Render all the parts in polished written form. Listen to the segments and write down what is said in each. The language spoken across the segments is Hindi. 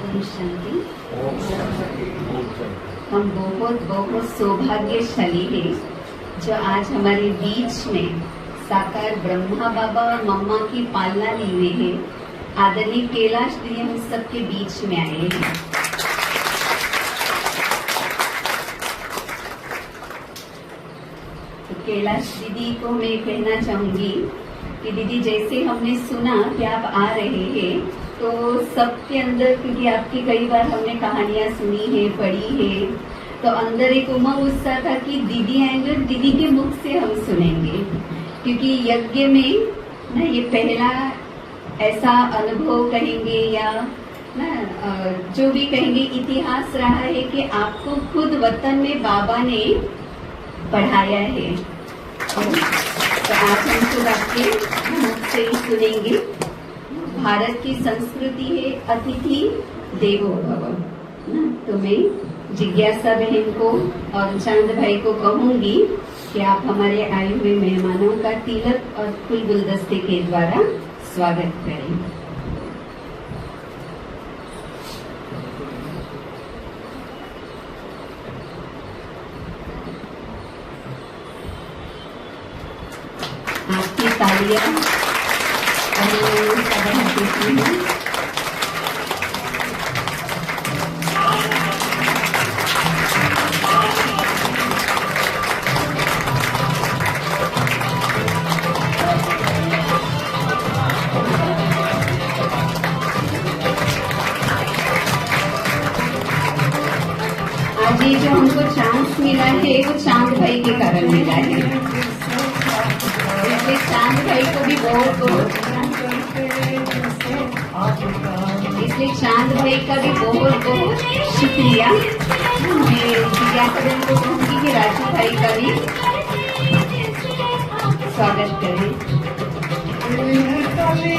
ओम शांति। हम बहुत बहुत सौभाग्यशाली हैं जो आज हमारे बीच में साकार ब्रह्मा बाबा और मम्मा की पालना लिए हुए हैं। आदरणीय कैलाश दीदी हम सबके बीच में आए हैं। तो कैलाश दीदी को मैं कहना चाहूंगी कि दीदी जैसे हमने सुना कि आप आ रहे हैं तो सबके अंदर, क्योंकि आपकी कई बार हमने कहानियां सुनी है, पढ़ी है, तो अंदर एक उमंग उत्साह था कि दीदी आएंगे और दीदी के मुख से हम सुनेंगे, क्योंकि यज्ञ में ना ये पहला ऐसा अनुभव कहेंगे या ना जो भी कहेंगे इतिहास रहा है कि आपको खुद वतन में बाबा ने पढ़ाया है। तो आज हम खुद आपके मुख से ही सुनेंगे। भारत की संस्कृति है अतिथि देवो भव। तो मैं जिज्ञासा बहन को और चांद भाई को कहूंगी कि आप हमारे आए हुए मेहमानों का तिलक और फूल गुलदस्ते के द्वारा स्वागत करें। आपकी तालियां आज ये जो हमको चांस मिला है वो चांद भाई के कारण मिला है, इसलिए चांद भाई को भी बहुत शुक्रिया। मैं जिज्ञासा को कहूंगी कि राजू भाई का भी स्वागत करें। बहन का भी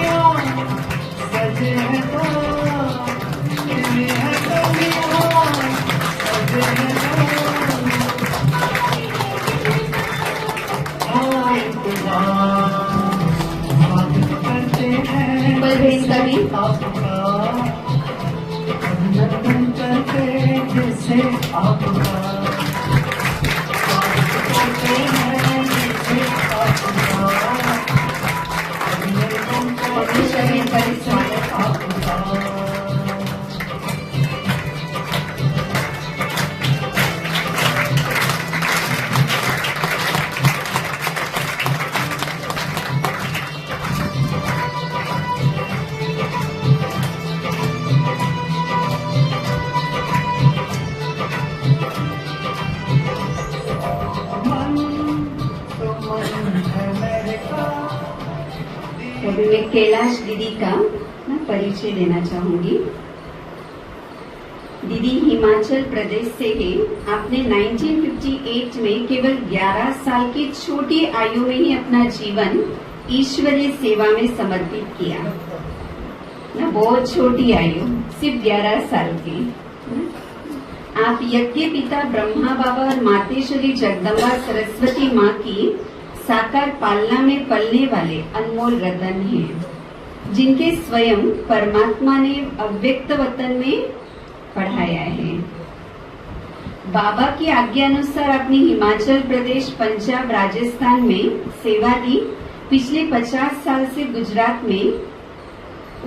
अभी मैं कैलाश दीदी का परिचय देना चाहूंगी। दीदी हिमाचल प्रदेश से है। आपने 1958 में केवल 11 साल की छोटी आयु में ही अपना जीवन ईश्वरीय सेवा में समर्पित किया ना, बहुत छोटी आयु, सिर्फ 11 साल की। आप यज्ञ पिता ब्रह्मा बाबा और मातेश्वरी जगदम्बा सरस्वती माँ की साकार पालना में पलने वाले अनमोल रतन हैं, जिनके स्वयं परमात्मा ने अव्यक्त वतन में पढ़ाया है। बाबा की आज्ञा अनुसार आपने हिमाचल प्रदेश, पंजाब, राजस्थान में सेवा दी। पिछले 50 साल से गुजरात में,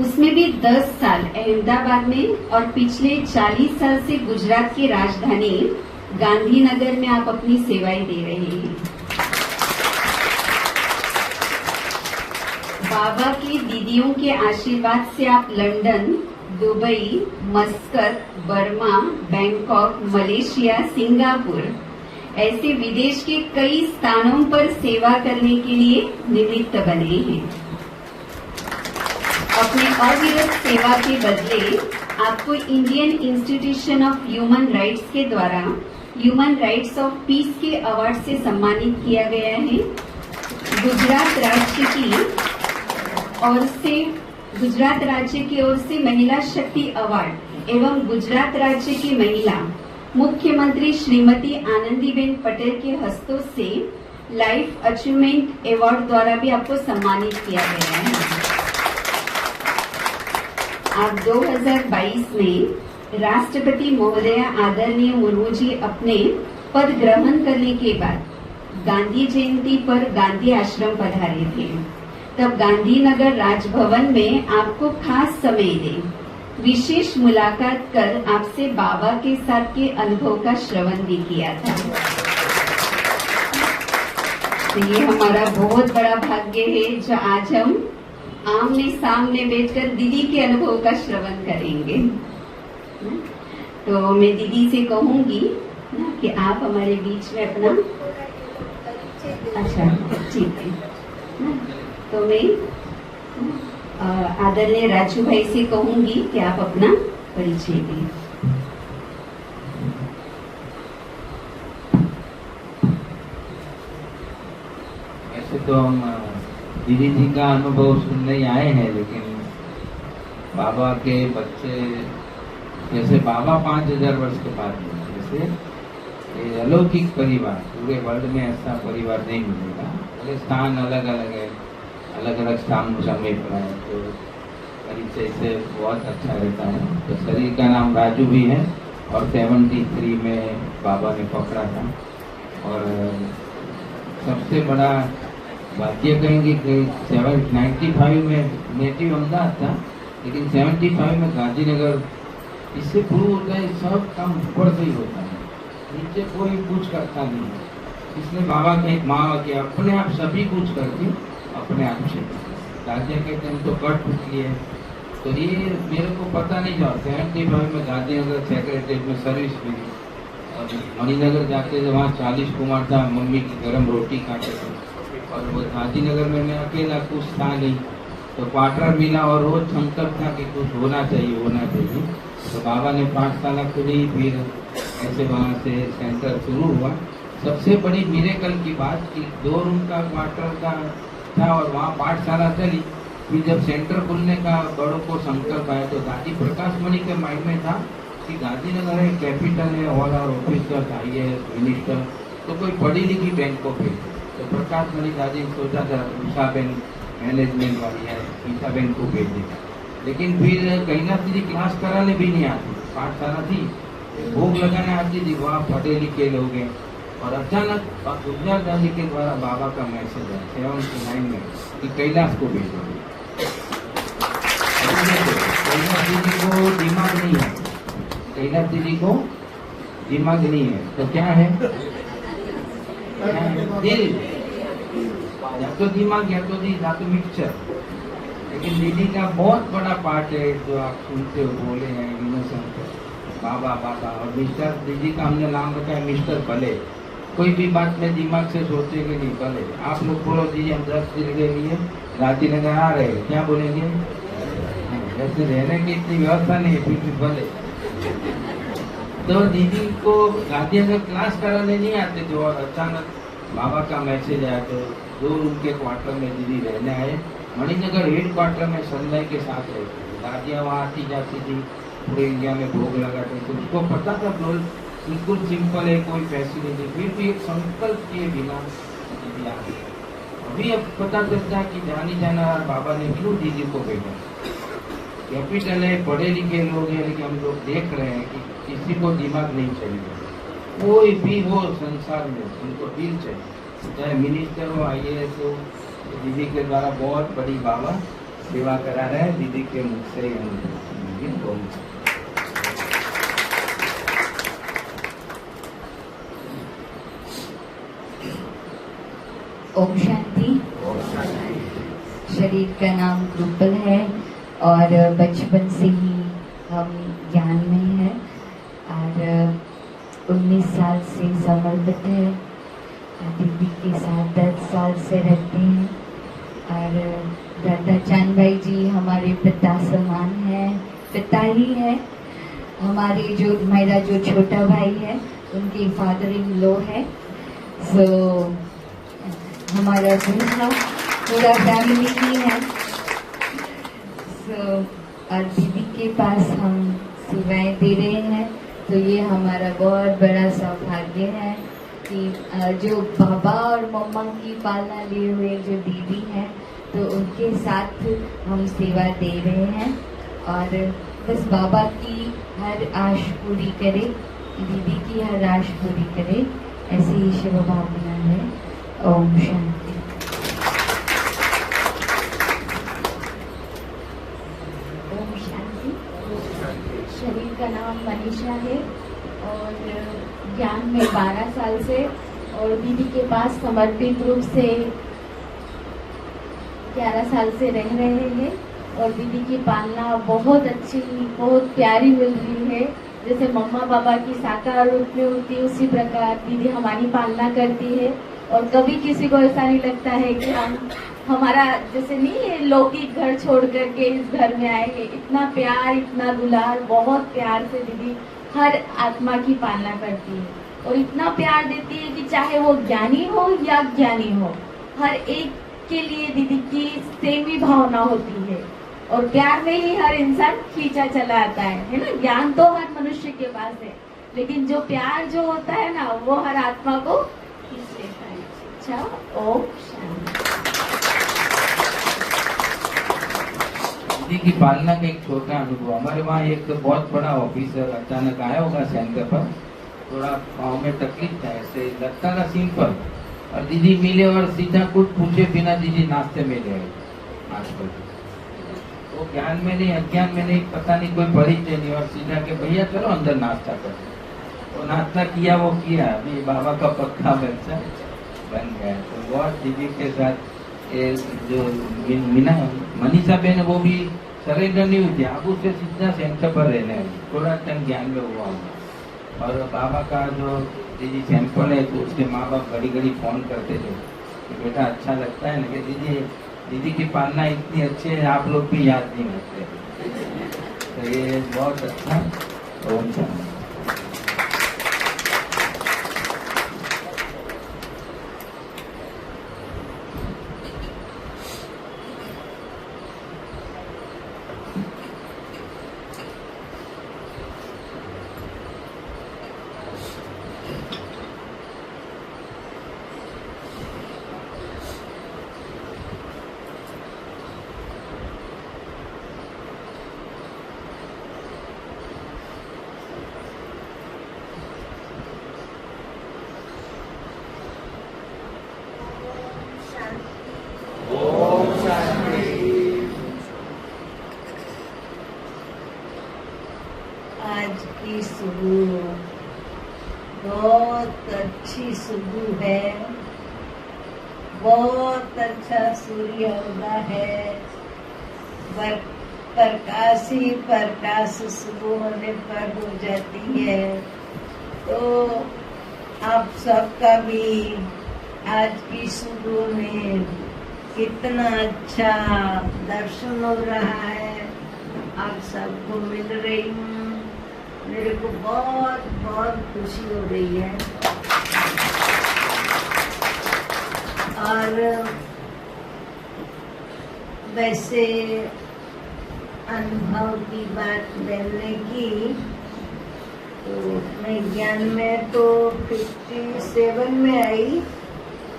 उसमें भी 10 साल अहमदाबाद में, और पिछले 40 साल से गुजरात की राजधानी गांधीनगर में आप अपनी सेवाएं दे रहे हैं। बाबा की दीदियों के आशीर्वाद से आप London, Dubai, मस्कत, Burma, Bangkok, Malaysia, Singapore ऐसे विदेश के कई स्थानों पर सेवा करने के लिए निमित्त बने हैं। अपने अविरत सेवा के बदले आपको Indian institution of human rights के द्वारा ह्यूमन राइट्स ऑफ पीस के अवार्ड से सम्मानित किया गया है। गुजरात राज्य की ओर से महिला शक्ति अवार्ड एवं गुजरात राज्य की महिला मुख्यमंत्री श्रीमती आनंदीबेन पटेल के हस्तों से लाइफ अचीवमेंट अवार्ड द्वारा भी आपको सम्मानित किया गया है। आप 2022 में राष्ट्रपति महोदय आदरणीय मुर्मू जी अपने पद ग्रहण करने के बाद गांधी जयंती पर गांधी आश्रम पधारे थे। तब गांधीनगर राजभवन में आपको खास समय दे विशेष मुलाकात कर आपसे बाबा के साथ के अनुभव का श्रवण भी किया था। तो ये हमारा बहुत बड़ा भाग्य है जो आज हम आमने सामने बैठकर दीदी के अनुभव का श्रवण करेंगे। तो मैं दीदी से कहूंगी कि आप हमारे बीच में अपना अच्छा ठीक है। तो मैं आदरणीय राजू भाई से कहूंगी कि आप अपना परिचय दें। ऐसे तो हम दीदी जी का अनुभव सुनने आए हैं, लेकिन बाबा के बच्चे जैसे बाबा 5000 वर्ष के बाद जैसे ये अलौकिक परिवार पूरे वर्ल्ड में ऐसा परिवार नहीं मिलेगा। अरे स्थान अलग अलग है, अलग अलग स्थान समय पड़ा है, तो परिचय से बहुत अच्छा रहता है। तो शरीर का नाम राजू भी है और 73 में बाबा ने पकड़ा था। और सबसे बड़ा भाग्य कहेंगे कि 95 में नेटिव अहमदाबाद था, लेकिन 75 में गांधीनगर। इससे प्रूव होता है सब काम ऊपर से ही होता है, नीचे कोई कुछ करता नहीं है। इसने बाबा का एक माँ कि अपने आप सभी कुछ करके अपने आप से राजा कहते हैं तो कट टूटली है। तो ये मेरे को पता नहीं था। 75 में गांधीनगर सेक्रेटरीट में सर्विस मिली और मणिनगर जाते थे, वहाँ 40 कुमार था, मम्मी की गर्म रोटी खाते थे। और वो गांधीनगर में मैं अकेला, कुछ था नहीं, तो क्वार्टर मिला और रोज संकल्प था कि कुछ होना चाहिए होना चाहिए। तो बाबा ने पाठशाला खुली, फिर ऐसे वहाँ से सेंटर शुरू हुआ। सबसे बड़ी मिरेकल की बात कि 2 रूम का क्वार्टर का था और वहाँ पाठशाला चली। फिर जब सेंटर खुलने का बड़ों को संकल्प आया तो दादी प्रकाश मणि के माइंड में था कि गांधीनगर है, कैपिटल है, all our officers, IAS minister, तो कोई पढ़ी लिखी बैंक को भेजे। तो प्रकाश मणि दादी ने सोचा था उषा बैंक मैनेजमेंट वाली है, ईशा बैंक को भेज देगा। लेकिन फिर कहीं ना दीदी क्लास कराने भी नहीं आती, पाठशाला थी, भोग लगाने आती थी, वहाँ पढ़े लिखे लोग हैं। और अचानक गुजरात दादी के द्वारा बाबा का मैसेज है 79 में कि कैलाश को भेजो। कैलाश दीदी को दिमाग नहीं है, कैलाश दीदी को दिमाग नहीं है, तो क्या है? दिल, या तो दिमाग या तो दिल, या तो मिक्सचर। लेकिन दीदी का बहुत बड़ा पार्ट है जो आप सुनते हो, बोले हैं इनोसेंट बाबा बाबा। और मिस्टर दीदी का हमने नाम रखा है मिस्टर भले। कोई भी बात में दिमाग से सोचेंगे नहीं, भले। आप लोग बोलो दीदी हम 10 दिन के लिए गांधीनगर आ रहे हैं, क्या बोलेंगे? वैसे रहने की इतनी व्यवस्था नहीं है, फिर भी भले। तो दीदी को गांधीनगर क्लास कराने नहीं आते थे और अचानक बाबा का मैसेज आया तो 2 रूम के क्वार्टर में दीदी रहने आए। मणिनगर हेड क्वार्टर में संजय के साथ रहती थी, दादियाँ वहाँ आती जाती थी, पूरे इंडिया में भोग लगाते थे। उसको पता था बोल बिल्कुल सिंपल है, कोई फैसिलिटी, फिर भी एक संकल्प किए बिना दीदी आ गई। अभी अब पता चलता है कि जानी जाना बाबा ने क्यों दीदी को भेजा। कैपिटल है, पढ़े लिखे लोग हैं, लेकिन हम लोग देख रहे हैं कि किसी को दिमाग नहीं चाहिए। कोई भी हो संसार में उनको दिल चाहिए, चाहे मिनिस्टर हो, IAS हो। दीदी के द्वारा बहुत बड़ी बाबा सेवा करा रहे हैं। दीदी के मुख से ओम शांति। शरीर का नाम ग्रुपल है और बचपन से ही हम ज्ञान में है और 19 साल से समर्पित है। दीदी के साथ 10 साल से रहते हैं और दादा चांद भाई जी हमारे पिता समान है, पिता ही है। हमारे जो मेरा जो छोटा भाई है उनके फादर इन लॉ है। सो हमारा पूरा फैमिली ही है। सो और दीदी के पास हम सेवाएं दे रहे हैं, तो ये हमारा बहुत बड़ा सौभाग्य है कि जो बाबा और मम्मा की पालना लिए हुए जो दीदी हैं, तो उनके साथ हम सेवा दे रहे हैं। और बस बाबा की हर आश पूरी करे, दीदी की हर आश पूरी करे, ऐसी शिव भावना है। ओम शांति। ओम शांति। शरीर का नाम मनीषा है और ज्ञान में 12 साल से और दीदी के पास समर्पित रूप से 11 साल से रह रहे हैं और दीदी की पालना बहुत अच्छी, बहुत प्यारी मिल रही है। जैसे मम्मा पापा की साकार रूप में होती है उसी प्रकार दीदी हमारी पालना करती है। और कभी किसी को ऐसा नहीं लगता है कि हम हमारा जैसे नहीं है लौकिक घर छोड़ करके इस घर में आए हैं। इतना प्यार, इतना दुलार, बहुत प्यार से दीदी हर आत्मा की पालना करती है और इतना प्यार देती है कि चाहे वो ज्ञानी हो या अज्ञानी हो, हर एक के लिए दीदी की सेम ही भावना होती है और प्यार में ही हर इंसान खींचा चला आता है ना। ज्ञान तो हर मनुष्य के पास है, लेकिन जो प्यार जो होता है ना वो हर आत्मा को खींच लेता है। अच्छा, ओम शांति। दीदी की पालना का एक छोटा अनुभव। हमारे वहाँ एक बहुत बड़ा ऑफिसर अचानक आया होगा सेंटर पर, थोड़ा पाँव में तकलीफ था, ऐसे लगता था सिंपल, और दीदी मिले और सीधा कुछ पूछे बिना दीदी नाश्ते में ले आए। आजकल वो ज्ञान में नहीं, अज्ञान में नहीं, पता नहीं कोई परिचय नहीं, और सीधा के भैया चलो अंदर नाश्ता करो। वो नाश्ता किया, वो किया, अभी बाबा का पक्का बच्चा बन गया। तो बहुत दीदी के साथ जो मनीषा बहन वो भी सरेंडर नहीं हुई थी, अब उससे सीधा सेंटर पर रहने आई, थोड़ा टाइम ज्ञान में हुआ होगा। और बाबा का जो दीदी सैंपल है तो उसके माँ बाप घड़ी घड़ी फोन करते थे कि बेटा अच्छा लगता है ना कि दीदी की पालना इतनी अच्छी है, आप लोग भी याद नहीं करते। तो ये बहुत अच्छा। ओम शांति। आज की सुबह बहुत अच्छी सुबह है, बहुत अच्छा सूर्य उदय है, प्रकाश ही प्रकाश सुबह होने पर हो जाती है। तो आप सबका भी आज की सुबह में कितना अच्छा दर्शन हो रहा है, आप सबको मिल रही हूँ, मेरे को बहुत बहुत खुशी हो रही है। और वैसे अनुभव की बात करने की तो मैं ज्ञान में तो 57 में आई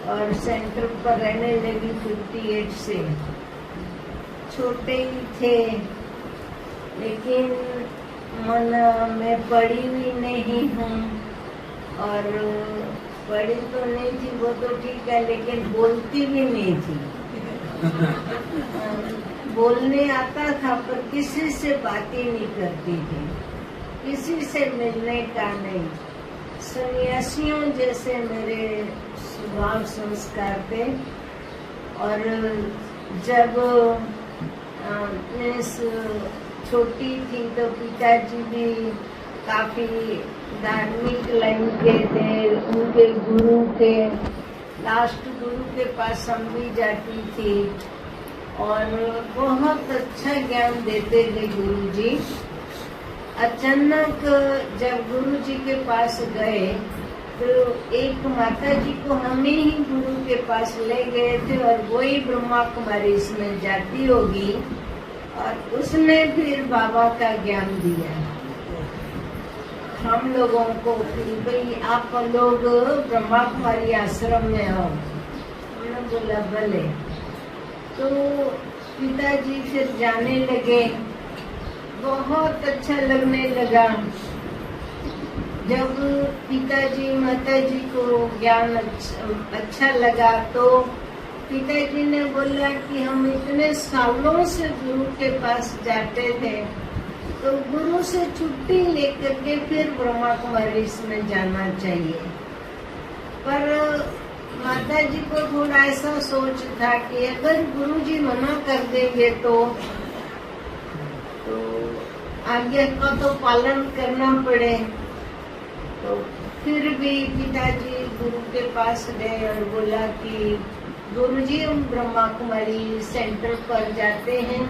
और सेंटर पर रहने लगी 58 से। छोटे ही थे, लेकिन मन में पढ़ी भी नहीं हूँ, और पढ़ी तो नहीं थी वो तो ठीक है, लेकिन बोलती भी नहीं थी। बोलने आता था पर किसी से बातें नहीं करती थी, किसी से मिलने का नहीं। सन्यासियों जैसे मेरे स्वभाव संस्कार थे। और जब मैं छोटी थी तो पिताजी भी काफी धार्मिक लाइन के थे, उनके गुरु के, लास्ट गुरु के पास हम भी जाती थी और बहुत अच्छा ज्ञान देते थे गुरु जी। अचानक जब गुरु जी के पास गए तो एक माता जी को हमें ही गुरु के पास ले गए थे, और वही ब्रह्मा कुमारी इसमें जाती होगी, और उसने फिर बाबा का ज्ञान दिया हम लोगों को कि भाई आप लोग ब्रह्मा कुमारी आश्रम में आओ। हमने बोला भले। तो पिताजी फिर जाने लगे बहुत अच्छा लगने लगा। जब पिताजी माताजी को ज्ञान अच्छा लगा तो पिताजी ने बोला कि हम इतने सालों से गुरु के पास जाते थे, तो गुरु से छुट्टी लेकर के फिर ब्रह्मा कुमारी में जाना चाहिए। पर माताजी को थोड़ा ऐसा सोच था कि अगर गुरुजी मना कर देंगे तो आज्ञा का तो पालन करना पड़े। तो फिर भी पिताजी गुरु के पास गए और बोला कि गुरुजी हम ब्रह्मा कुमारी सेंटर पर जाते हैं,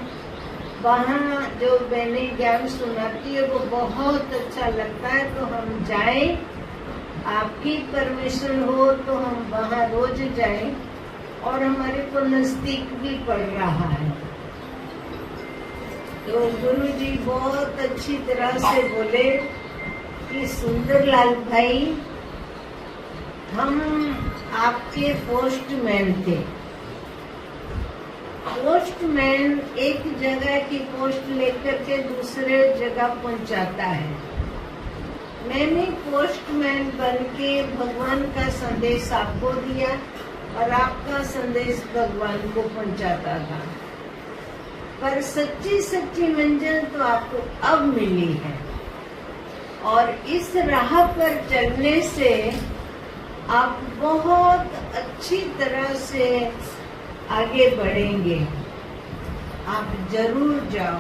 वहाँ जो बहनें ज्ञान सुनाती है वो बहुत अच्छा लगता है, तो हम जाएं, आपकी परमिशन हो तो हम वहाँ रोज जाएं, और हमारे को नजदीक भी पड़ रहा है। तो गुरुजी बहुत अच्छी तरह से बोले कि सुंदरलाल भाई, हम आपके पोस्टमैन थे। पोस्टमैन एक जगह की पोस्ट लेकर के दूसरे जगह पहुंचाता है। मैंने पोस्टमैन बन के भगवान का संदेश आपको दिया और आपका संदेश भगवान को पहुंचाता था, पर सच्ची सच्ची मंजिल तो आपको अब मिली है, और इस राह पर चलने से आप बहुत अच्छी तरह से आगे बढ़ेंगे। आप जरूर जाओ।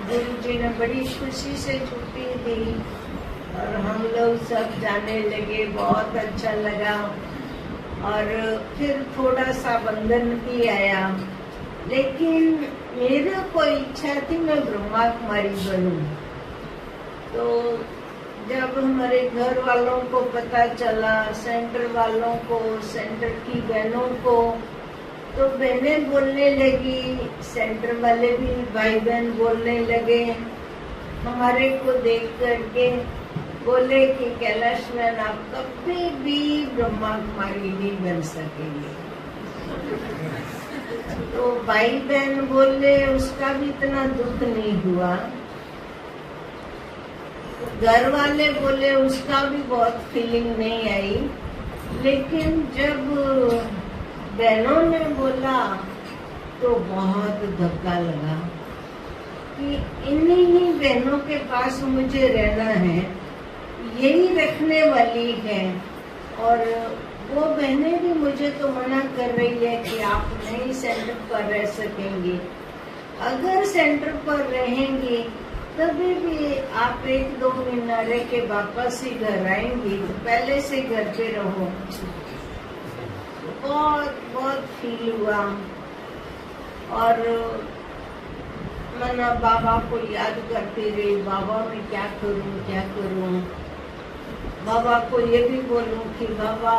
गुरु जी ने बड़ी खुशी से छुट्टी दी और हम लोग सब जाने लगे। बहुत अच्छा लगा। और फिर थोड़ा सा बंधन भी आया, लेकिन मेरे को इच्छा थी मैं ब्रह्मा कुमारी बनूं। तो जब हमारे घर वालों को पता चला, सेंटर वालों को, सेंटर की बहनों को, तो बहनें बोलने लगी, सेंटर वाले भी भाई बहन बोलने लगे। हमारे को देख करके बोले कि कैलाश मैन आप कभी भी ब्रह्मा कुमारी नहीं बन सकेंगे। तो भाई बहन बोले, उसका भी इतना दुख नहीं हुआ। घर वाले बोले, उसका भी बहुत फीलिंग नहीं आई। लेकिन जब बहनों ने बोला तो बहुत धक्का लगा कि इन्हीं ही बहनों के पास मुझे रहना है, यही रखने वाली है। और वो बहनें भी मुझे तो मना कर रही है कि आप नहीं सेंटर पर रह सकेंगी। अगर सेंटर पर रहेंगी तभी भी आप 1-2 महीना रह के वापस ही घर आएंगी, तो पहले से घर पे रहो। बहुत बहुत फील हुआ। और मैं बाबा को याद करती रही, बाबा मैं क्या करूं। बाबा को ये भी बोलूं कि बाबा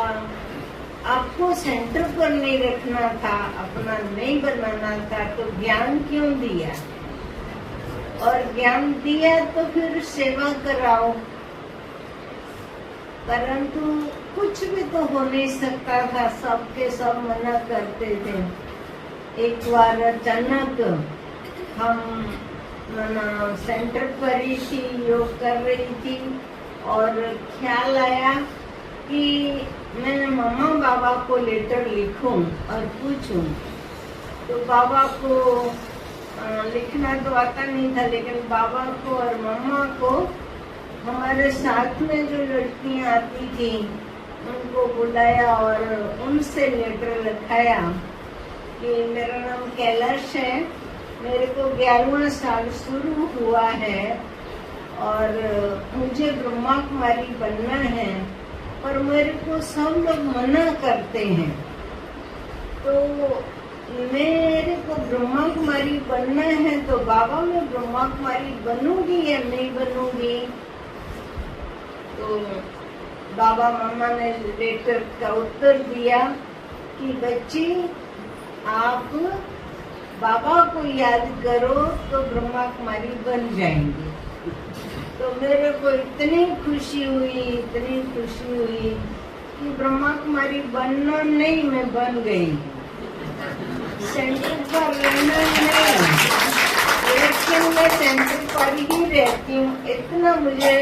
आपको सेंटर पर नहीं रखना था, अपना नहीं बनाना था, तो ज्ञान क्यों दिया? और ज्ञान दिया तो फिर सेवा कराओ। परंतु कुछ भी तो हो नहीं सकता था, सबके सब मना करते थे। एक बार अचानक हम सेंटर पर ही थी, योग कर रही थी, और ख्याल आया कि मैं मम्मा बाबा को लेटर लिखूं और पूछूं। तो बाबा को लिखना तो आता नहीं था, लेकिन बाबा को और मम्मा को हमारे साथ में जो लड़कियां आती थी उनको बुलाया और उनसे लेटर लिखाया कि मेरा नाम कैलाश है, मेरे को 11वां साल शुरू हुआ है और मुझे ब्रह्मा कुमारी बनना है, पर मेरे को सब लोग मना करते हैं। तो मेरे को ब्रह्मा कुमारी बनना है, तो बाबा मैं ब्रह्मा कुमारी बनूंगी या नहीं बनूंगी? तो बाबा मामा ने लेटर का उत्तर दिया कि बच्ची आप बाबा को याद करो तो ब्रह्मा कुमारी बन जाएंगी। तो मेरे को इतनी खुशी हुई कि ब्रह्मा कुमारी बनना नहीं, मैं बन गई। सेंटर पर रहना नहीं, लेकिन मैं सेंटर पर ही रहती हूँ, इतना मुझे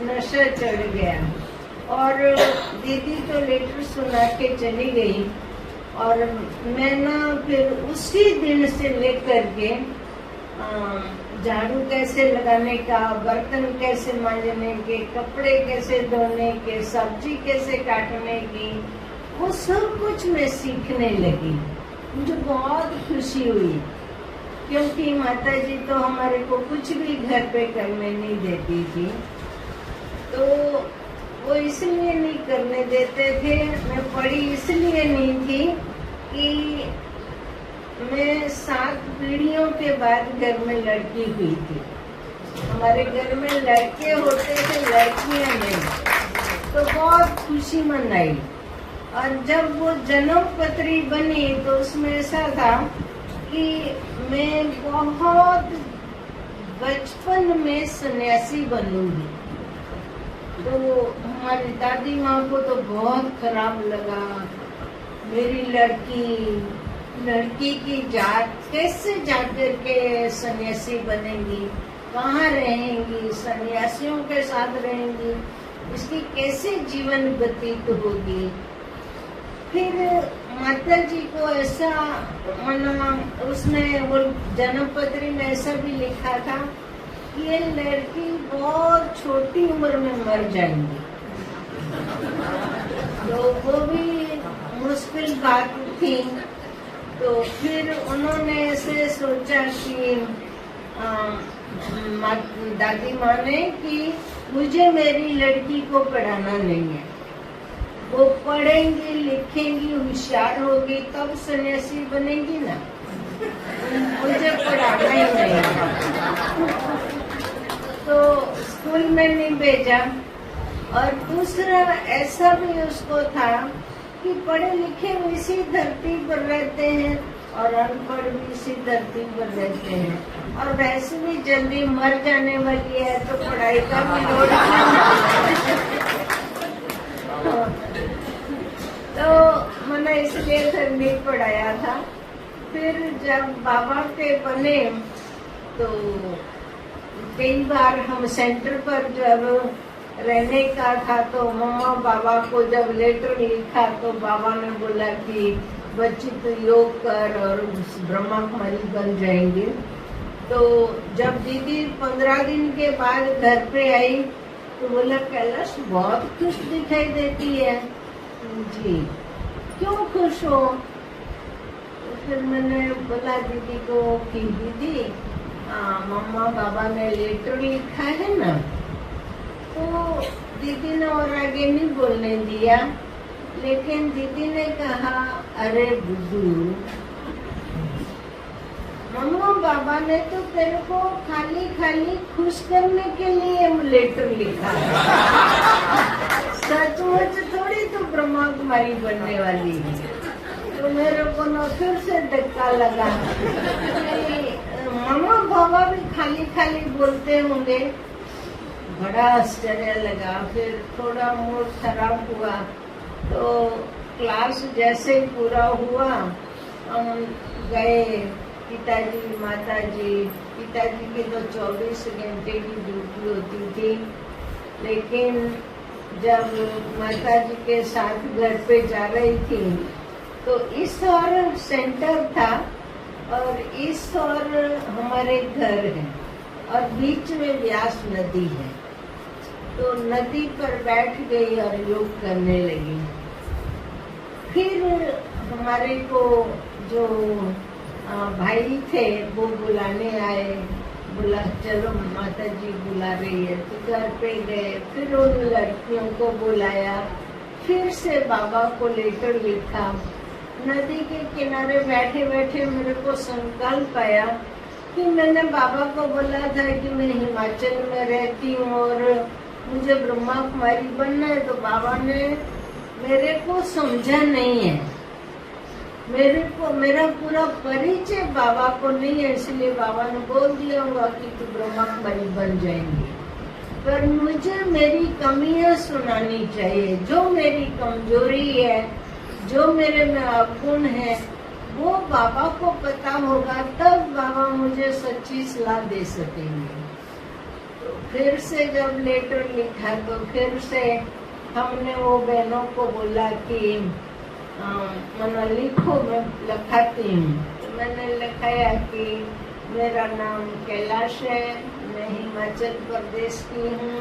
नशा चढ़ गया। और दीदी तो लेटर सुना के चली गई और मैं ना फिर उसी दिन से लेकर के झाड़ू कैसे लगाने का, बर्तन कैसे मांजने के, कपड़े कैसे धोने के, सब्जी कैसे काटने की, वो सब कुछ मैं सीखने लगी। मुझे बहुत खुशी हुई क्योंकि माता जी तो हमारे को कुछ भी घर पे करने नहीं देती थी। तो वो इसलिए नहीं करने देते थे, मैं पढ़ी इसलिए नहीं थी कि मैं 7 पीढ़ियों के बाद घर में लड़की हुई थी। हमारे घर में लड़के होते थे, लड़कियां नहीं। तो बहुत खुशी मनाई। और जब वो जन्म पत्री बनी तो उसमें ऐसा था कि मैं बहुत बचपन में सन्यासी बनूंगी। तो हमारी दादी माँ को तो बहुत खराब लगा, मेरी लड़की की जात कैसे जाकर के सन्यासी बनेगी, कहाँ रहेंगी, सन्यासियों के साथ रहेंगी, इसकी कैसे जीवन व्यतीत होगी। फिर माता जी को ऐसा मना, उसने वो जन्म पत्री में ऐसा भी लिखा था कि ये लड़की बहुत छोटी उम्र में मर जाएंगी। तो वो भी मुश्किल बात थी। तो फिर उन्होंने ऐसे सोचा कि दादी माँ ने कि मुझे मेरी लड़की को पढ़ाना नहीं है, वो पढ़ेंगी लिखेंगी होशियार होगी तब सन्यासी बनेगी ना, मुझे पढ़ाना ही नहीं है। तो स्कूल में नहीं भेजा। और दूसरा ऐसा भी उसको था कि पढ़े लिखे भी इसी धरती पर रहते हैं और अनपढ़ भी इसी धरती पर रहते हैं, और वैसे भी जल्दी मर जाने वाली है तो पढ़ाई का भी लोड तो मैंने इसलिए फिर नहीं पढ़ाया था। फिर जब बाबा के बने तो कई बार हम सेंटर पर जब रहने का था तो मम्मा बाबा को जब लेटर लिखा तो बाबा ने बोला कि बच्ची तो योग कर और ब्रह्मा कुमारी बन जाएंगे। तो जब दीदी 15 दिन के बाद घर पे आई तो बोला कैलाश बहुत खुश दिखाई देती है। जी क्यों खुश हो? तो फिर मैंने बोला दीदी को कि दीदी मम्मा बाबा ने लेटर लिखा है ना। तो दीदी ने और आगे नहीं बोलने दिया, लेकिन दीदी ने कहा अरे बुद्धू, मम्मा बाबा ने तो तेरे को खाली खाली खुश करने के लिए लेटर लिखा है, सचमुच थोड़ी तो ब्रह्मा कुमारी बनने वाली है। तो मेरे को ना फिर से धक्का लगा, मम्मा बाबा भी खाली खाली बोलते होंगे। बड़ा आश्चर्य लगा। फिर थोड़ा मूड खराब हुआ। तो क्लास जैसे पूरा हुआ हम गए, पिताजी माताजी, पिताजी की तो 24 घंटे की ड्यूटी होती थी, लेकिन जब माताजी के साथ घर पे जा रही थी तो इस ओर सेंटर था और इस ओर हमारे घर है और बीच में व्यास नदी है। तो नदी पर बैठ गई और योग करने लगी। फिर हमारे को जो भाई थे वो बुलाने आए, बोला चलो माता जी बुला रही है। तो घर पे गए, फिर उन लड़कियों को बुलाया, फिर से बाबा को लेटर लिखा। नदी के किनारे बैठे बैठे मेरे को संकल्प आया कि मैंने बाबा को बोला था कि मैं हिमाचल में रहती हूँ और मुझे ब्रह्मा कुमारी बनना है। तो बाबा ने मेरे को समझा नहीं है, मेरा पूरा परिचय बाबा को नहीं है, इसलिए बाबा ने बोल दिया होगा कि तू ब्रह्मा कुमारी बन जाएंगी। पर मुझे मेरी कमियां सुनानी चाहिए, जो मेरी कमजोरी है, जो मेरे में अवगुण है, वो बाबा को पता होगा, तब बाबा मुझे सच्ची सलाह दे सकेंगे। तो फिर से जब लेटर लिखा तो फिर से हमने वो बहनों को बोला कि मना लिखो, मैं लिखाती हूँ। तो मैंने लिखाया कि मेरा नाम कैलाश है, मैं हिमाचल प्रदेश की हूँ,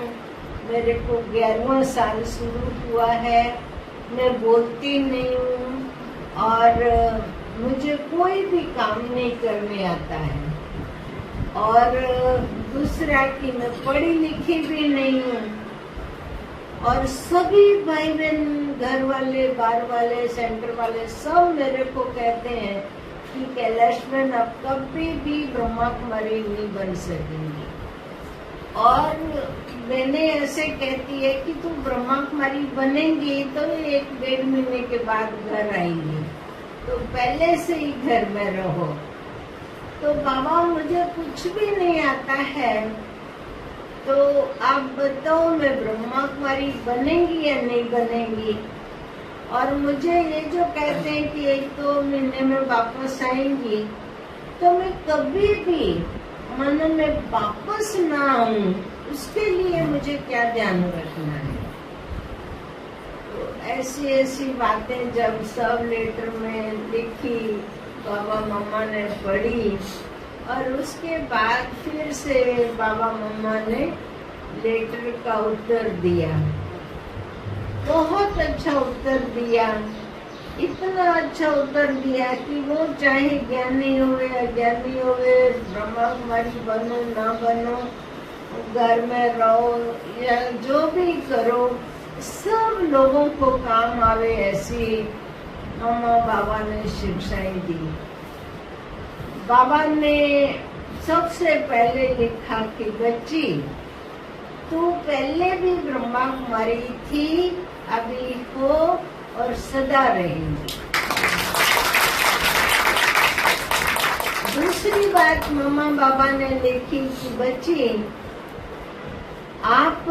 मेरे को 11वां साल शुरू हुआ है, मैं बोलती नहीं हूँ और मुझे कोई भी काम नहीं करने आता है, और दूसरा कि मैं पढ़ी लिखी भी नहीं हूँ। और सभी भाई बहन, घर वाले, बाहर वाले, सेंटर वाले सब मेरे को कहते हैं कि कैलाश बहन आप कभी भी ब्रह्मा कुमारी नहीं बन सकेंगी। और मैंने ऐसे कहती है कि तुम ब्रह्मा कुमारी बनेंगी तो 1-1.5 महीने के बाद घर आएंगी, तो पहले से ही घर में रहो। तो बाबा मुझे कुछ भी नहीं आता है, तो आप बताओ मैं ब्रह्मा कुमारी बनेंगी या नहीं बनेंगी। और मुझे ये जो कहते हैं कि 1-2 महीने में वापस आएंगी, तो मैं कभी भी मन में वापस ना आऊं, उसके लिए मुझे क्या ध्यान रखना है। तो ऐसी ऐसी बातें जब सब लेटर में लिखी, बाबा मम्मा ने पढ़ी, और उसके बाद फिर से बाबा मम्मा ने लेटर का उत्तर दिया। बहुत अच्छा उत्तर दिया, इतना अच्छा उत्तर दिया कि वो चाहे ज्ञानी हुए अज्ञानी हुए, ब्रह्मा कुमारी बनो ना बनो, घर में रहो या जो भी करो, सब लोगों को काम आवे, ऐसी मम्मा बाबा ने शिक्षाएं दी। बाबा ने सबसे पहले लिखा कि बच्ची तू पहले भी ब्रह्मा कुमारी थी, अभी हो और सदा रहेंगी। दूसरी बात मम्मा बाबा ने लिखी कि बच्ची आप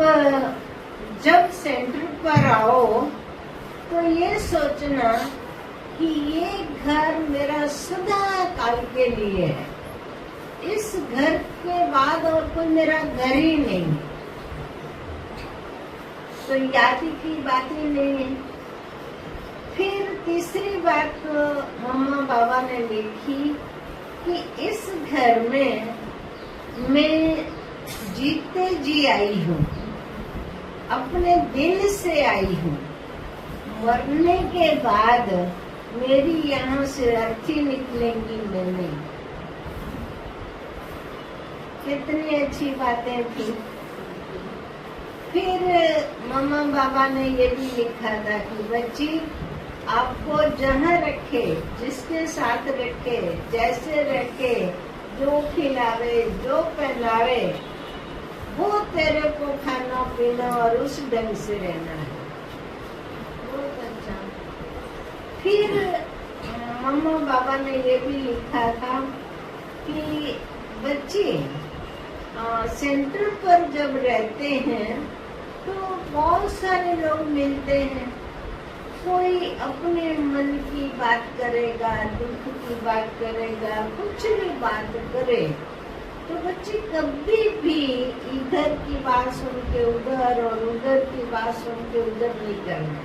जब सेंटर पर आओ तो ये सोचना कि ये घर मेरा सदा काल के लिए है, इस घर के बाद और कोई मेरा घर ही नहीं है। तो याद की बात ही नहीं है। फिर तीसरी बात मम्मा बाबा ने लिखी कि इस घर में मैं जीते जी आई हूँ, अपने दिल से आई हूँ, मरने के बाद मेरी यहाँ से अर्थी निकलेंगी मैंने। कितनी अच्छी बातें थी। फिर मम्मा बाबा ने ये भी लिखा था कि बच्ची आपको जहाँ रखे, जिसके साथ रखे, जैसे रखे, जो खिलावे, जो पहनावे, वो तेरे को खाना पीना और उस ढंग से रहना है। बहुत अच्छा। फिर मम्मा बाबा ने ये भी लिखा था कि बच्ची सेंटर पर जब रहते हैं तो बहुत सारे लोग मिलते हैं, कोई अपने मन की बात करेगा, दुख की बात करेगा, कुछ भी बात करे, तो बच्चे कभी भी इधर की बात सुन के उधर और उधर की बात सुन के उधर नहीं करना,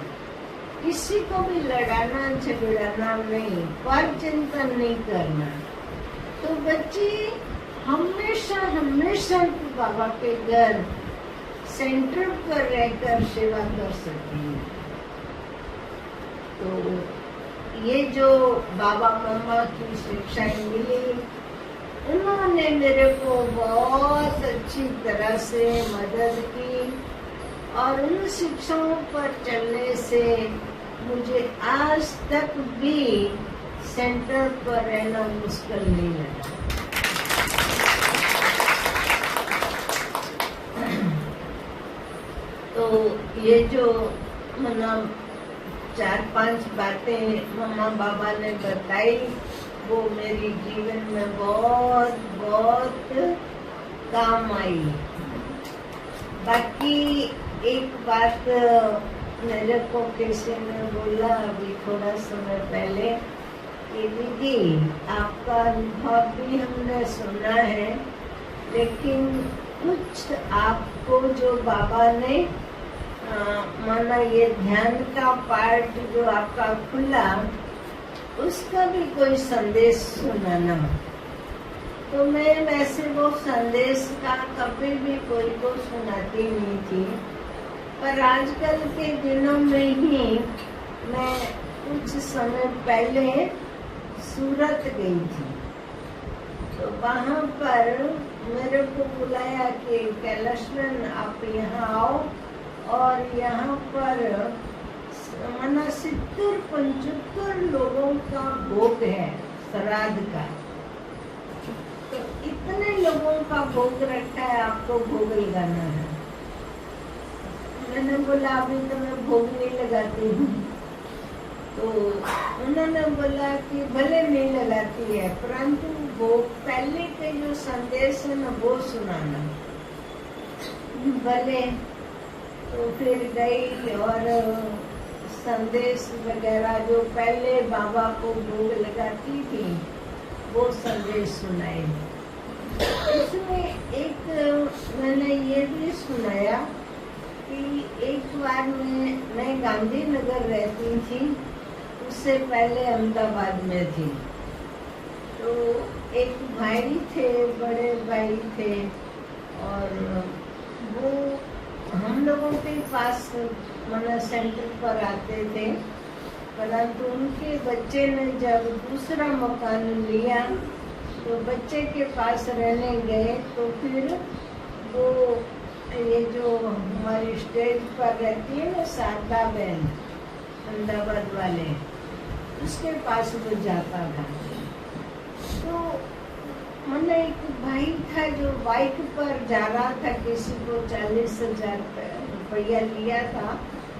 किसी को भी लड़ाना झगड़ाना नहीं, पर चिंतन नहीं करना। तो बच्चे हमेशा हमेशा बाबा के घर सेंटर पर रहकर सेवा कर सकेंगे। तो ये जो बाबा मम्मा की शिक्षाएं मिली, उन्होंने मेरे को बहुत अच्छी तरह से मदद की, और उन शिक्षाओं पर चलने से मुझे आज तक भी सेंटर पर रहना मुश्किल नहीं लगा। तो ये जो मतलब 4-5 बातें मम्मा बाबा ने बताई, वो मेरी जीवन में बहुत बहुत काम आई। बाकी एक बात मेरे को किसी ने बोला अभी थोड़ा समय पहले कि दीदी आपका अनुभव भी हमने सुना है, लेकिन कुछ आपको जो बाबा ने माना ये ध्यान का पार्ट जो आपका खुला, उसका भी कोई संदेश सुनाना। तो मैं वैसे वो संदेश का कभी भी कोई को सुनाती नहीं थी, पर आजकल के दिनों में ही मैं कुछ समय पहले सूरत गई थी, तो वहाँ पर मेरे को बुलाया कि कैलाशवन आप यहाँ आओ और यहाँ पर माना 70-75 लोगों का भोग है श्राद्ध का। तो इतने लोगों का भोग रखा है, आपको भोग लगाना है। मैंने बोला अभी तो मैं भोग नहीं लगाती हूँ। तो उन्होंने बोला कि भले नहीं लगाती है, परंतु वो पहले के जो संदेश है ना वो सुनाना। भले। तो फिर गई और संदेश वगैरह जो पहले बाबा को भोग लगाती थी वो संदेश सुनाए। इसमें एक मैंने ये भी सुनाया कि एक बार मैं गांधीनगर रहती थी, उससे पहले अहमदाबाद में थी। तो एक भाई थे, बड़े भाई थे, और वो हम लोगों के पास माना सेंटर पर आते थे, परंतु उनके बच्चे ने जब दूसरा मकान लिया तो बच्चे के पास रहने गए। तो फिर वो ये जो हमारी स्टेज पर रहती है ना शारदा बहन अहमदाबाद वाले, उसके पास वो जाता था। तो मैंने एक भाई था जो बाइक पर जा रहा था, किसी को 40,000 रुपया लिया था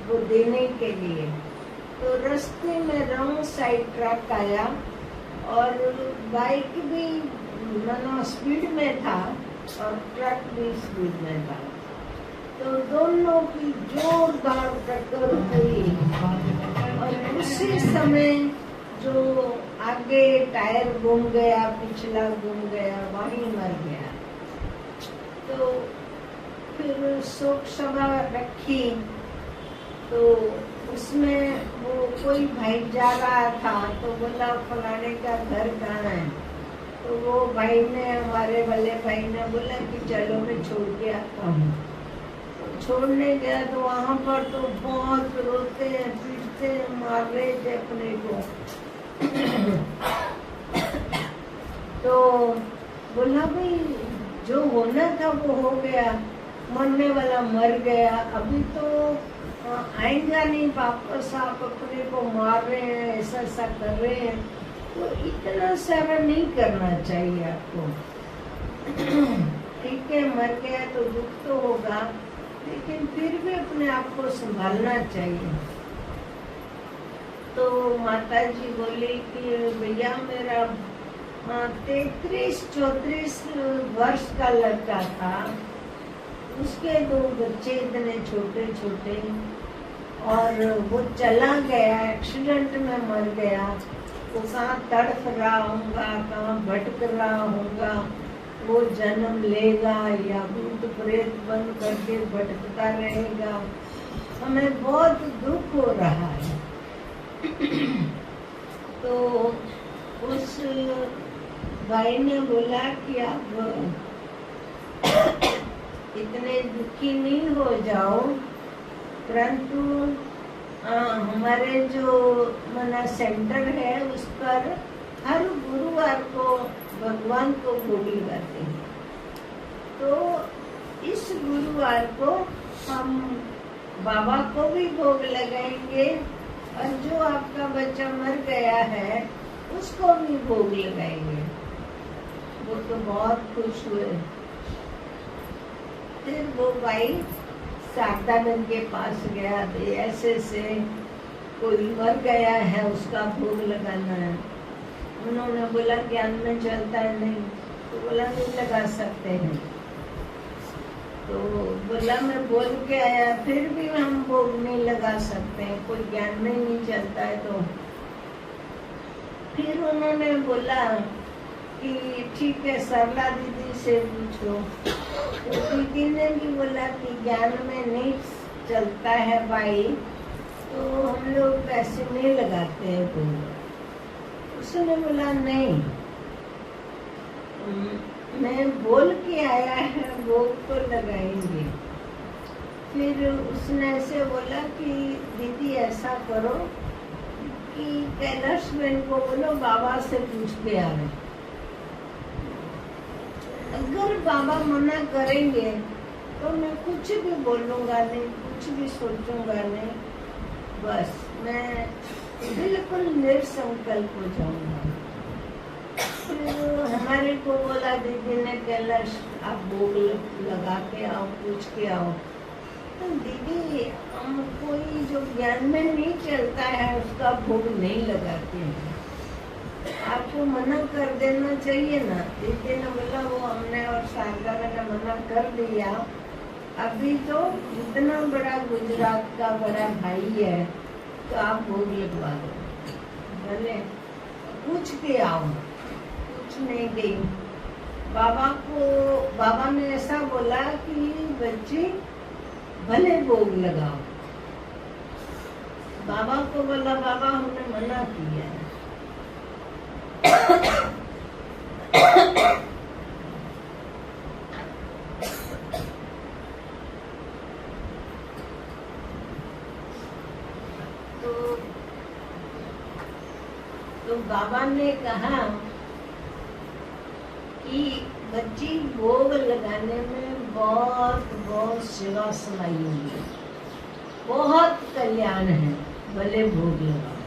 वो देने के लिए। तो रास्ते में रॉन्ग साइड ट्रक आया और बाइक भी मानो स्पीड में था और ट्रक भी स्पीड में था। तो दोनों की जोरदार टक्कर हुई और उसी समय जो आगे टायर घूम गया, पिछला घूम गया, वहीं मर गया। तो फिर शोक सभा रखी, तो उसमें वो कोई भाई जा रहा था, तो बोला फलाने का घर कहाँ है। तो वो भाई ने, हमारे वाले भाई ने बोला कि चलो मैं छोड़ के आता हूँ। तो छोड़ने गया तो वहाँ पर तो बहुत रोते पीटते मार रहे थे अपने को। तो बोला भाई जो होना था वो हो गया, मरने वाला मर गया, अभी तो आएगा नहीं वापस, आप अपने को मार रहे हैं, ऐसा कर रहे हैं। तो इतना सारा नहीं करना चाहिए आपको। ठीक है, मर गया तो दुख तो होगा, लेकिन फिर भी अपने आप को संभालना चाहिए। तो माता जी बोली कि भैया मेरा 33-34 वर्ष का लड़का था, उसके 2 बच्चे इतने छोटे छोटे, और वो चला गया, एक्सीडेंट में मर गया। वो कहाँ तड़फ रहा होगा, कहाँ भटक रहा होगा, वो जन्म लेगा या भूत प्रेत बन करके भटकता रहेगा। हमें बहुत दुख हो रहा है। तो उस भाई ने बोला कि आप इतने दुखी नहीं हो जाओ, परंतु हमारे जो मना सेंटर है उस पर हर गुरुवार को भगवान को भोग लगाते हैं। तो इस गुरुवार को हम बाबा को भी भोग लगाएंगे और जो आपका बच्चा मर गया है उसको भी भोग लगाएंगे। वो तो बहुत खुश हुए। फिर वो भाई शारदानंद के पास गया, ऐसे से कोई मर गया है उसका भोग लगाना है। उन्होंने बोला ज्ञान में चलता है नहीं, तो बोला नहीं लगा सकते हैं। तो बोला मैं बोल के आया, फिर भी हम भोग नहीं लगा सकते हैं, कोई ज्ञान में नहीं चलता है। फिर उन्होंने बोला कि ठीक है सरला दीदी से पूछो। तो दीदी ने भी बोला कि ज्ञान में नहीं चलता है भाई, तो हम लोग पैसे नहीं लगाते हैं। तो उसने बोला नहीं, मैं बोल के आया है भोग तो लगाएंगे। फिर उसने ऐसे बोला कि दीदी ऐसा करो कि कैलाश बहन को बोलो बाबा से पूछ के आवे। अगर बाबा मना करेंगे तो मैं कुछ भी बोलूंगा नहीं, कुछ भी सोचूंगा नहीं, बस मैं बिल्कुल निरसंकल्प हो जाऊंगा। फिर हमारे को बोला दीदी ने कैलाश आप भोग लगा के आओ, पूछ के आओ। तो दीदी हम कोई जो ज्ञान में नहीं चलता है उसका भोग नहीं लगाते हैं, आपको मना कर देना चाहिए ना। दीदी ने बोला वो हमने और शारदा ने मना कर दिया। अभी तो इतना बड़ा गुजरात का बड़ा भाई है तो आप भोग लगवा दो, भले पूछ के आओ। कुछ नहीं गई। बाबा ने ऐसा बोला कि बच्ची भले भोग लगाओ। बाबा को बोला बाबा हमने मना किया है। तो बाबा ने कहा कि बच्ची भोग लगाने में बहुत बहुत सेवा समाई होगी, बहुत कल्याण है, भले भोग लगाओ।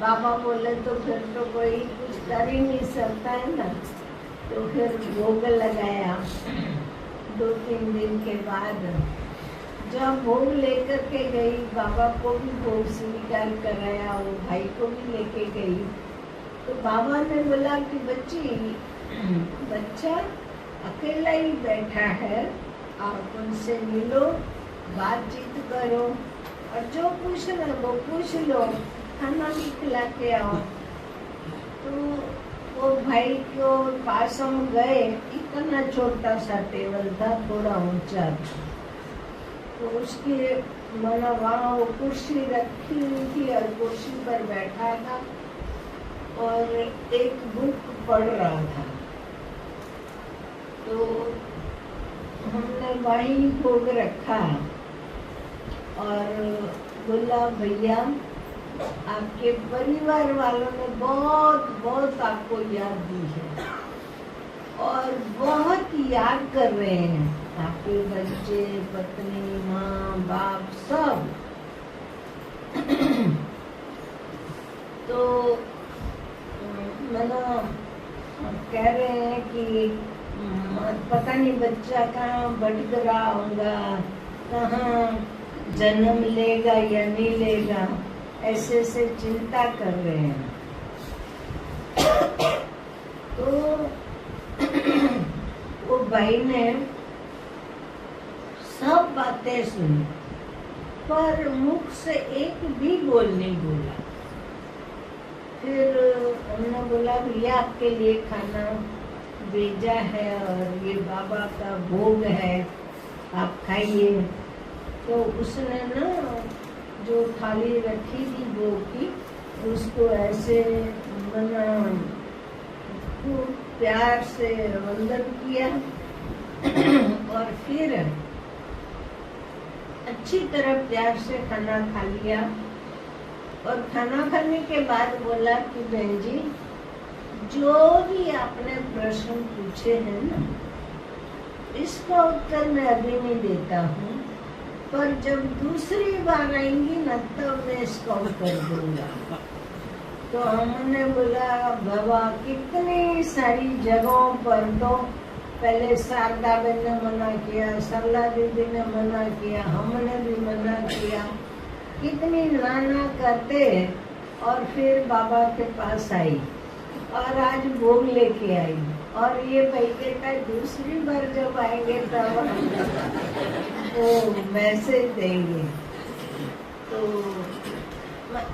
बाबा बोले तो फिर तो कोई कुछ कर ही नहीं सकता है ना। तो फिर भोग लगाया। 2-3 दिन के बाद जब भोग लेकर के गई, बाबा को भी भोग स्वीकार कराया, वो भाई को भी लेके गई। तो बाबा ने बोला कि बच्ची बच्चा अकेला ही बैठा है, आप उनसे मिलो, बातचीत करो और जो पूछना वो पूछ लो, खाना भी खिला के आओ। तो वो भाई को पास हम गए, इतना छोटा सा टेबल था, थोड़ा ऊंचा था। तो उसके माना वहाँ वो कुर्सी रखी हुई थी और कुर्सी पर बैठा था और एक बुक पढ़ रहा था। तो हमने वहीं भोग रखा और बोला भैया आपके परिवार वालों ने बहुत बहुत आपको याद दी है और बहुत याद कर रहे हैं, आपके बच्चे, पत्नी, माँ, बाप सब। तो मैंने कह रहे हैं कि पता नहीं बच्चा कहाँ भटक रहा होगा, कहाँ जन्म लेगा या नहीं लेगा, ऐसे से चिंता कर रहे हैं। तो वो भाई ने सब बातें सुनी पर मुख से एक भी बोल नहीं बोला। फिर उन्होंने बोला भैया आपके लिए खाना भेजा है और ये बाबा का भोग है, आप खाइए। तो उसने ना जो थाली रखी थी भोग की, उसको ऐसे मना खूब प्यार से वंदन किया और फिर अच्छी तरह प्यार से खाना खा लिया। और खाना खाने के बाद बोला कि बहन जी जो भी आपने प्रश्न पूछे हैं ना, इसका उत्तर मैं अभी नहीं देता हूँ, पर जब दूसरी बार आएंगी ना तब मैं इसका उत्तर दूंगा। तो हमने बोला बाबा कितनी सारी जगहों पर तो पहले शारदा बहन ने मना किया, सरला दीदी ने मना किया, हमने भी मना किया, कितनी नाना करते और फिर बाबा के पास आई और आज भोग लेके आई। और ये भाई कहता दूसरी बार जब आएंगे तब वो मैसेज देंगे। तो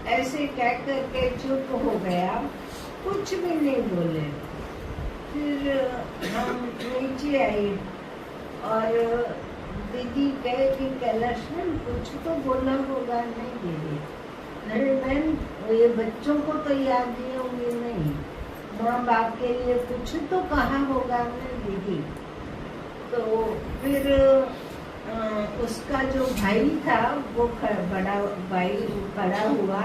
ऐसे कह करके चुप हो गया, कुछ भी नहीं बोले। फिर हम नीचे आए और दीदी कहे कि कैलाश मैम कुछ तो बोला होगा। नहीं दीदी, अरे मैम ये बच्चों को तो याद नहीं होंगे। नहीं, माँ बाप के लिए कुछ तो कहा होगा। नहीं दीदी। तो फिर उसका जो भाई था वो बड़ा भाई खड़ा हुआ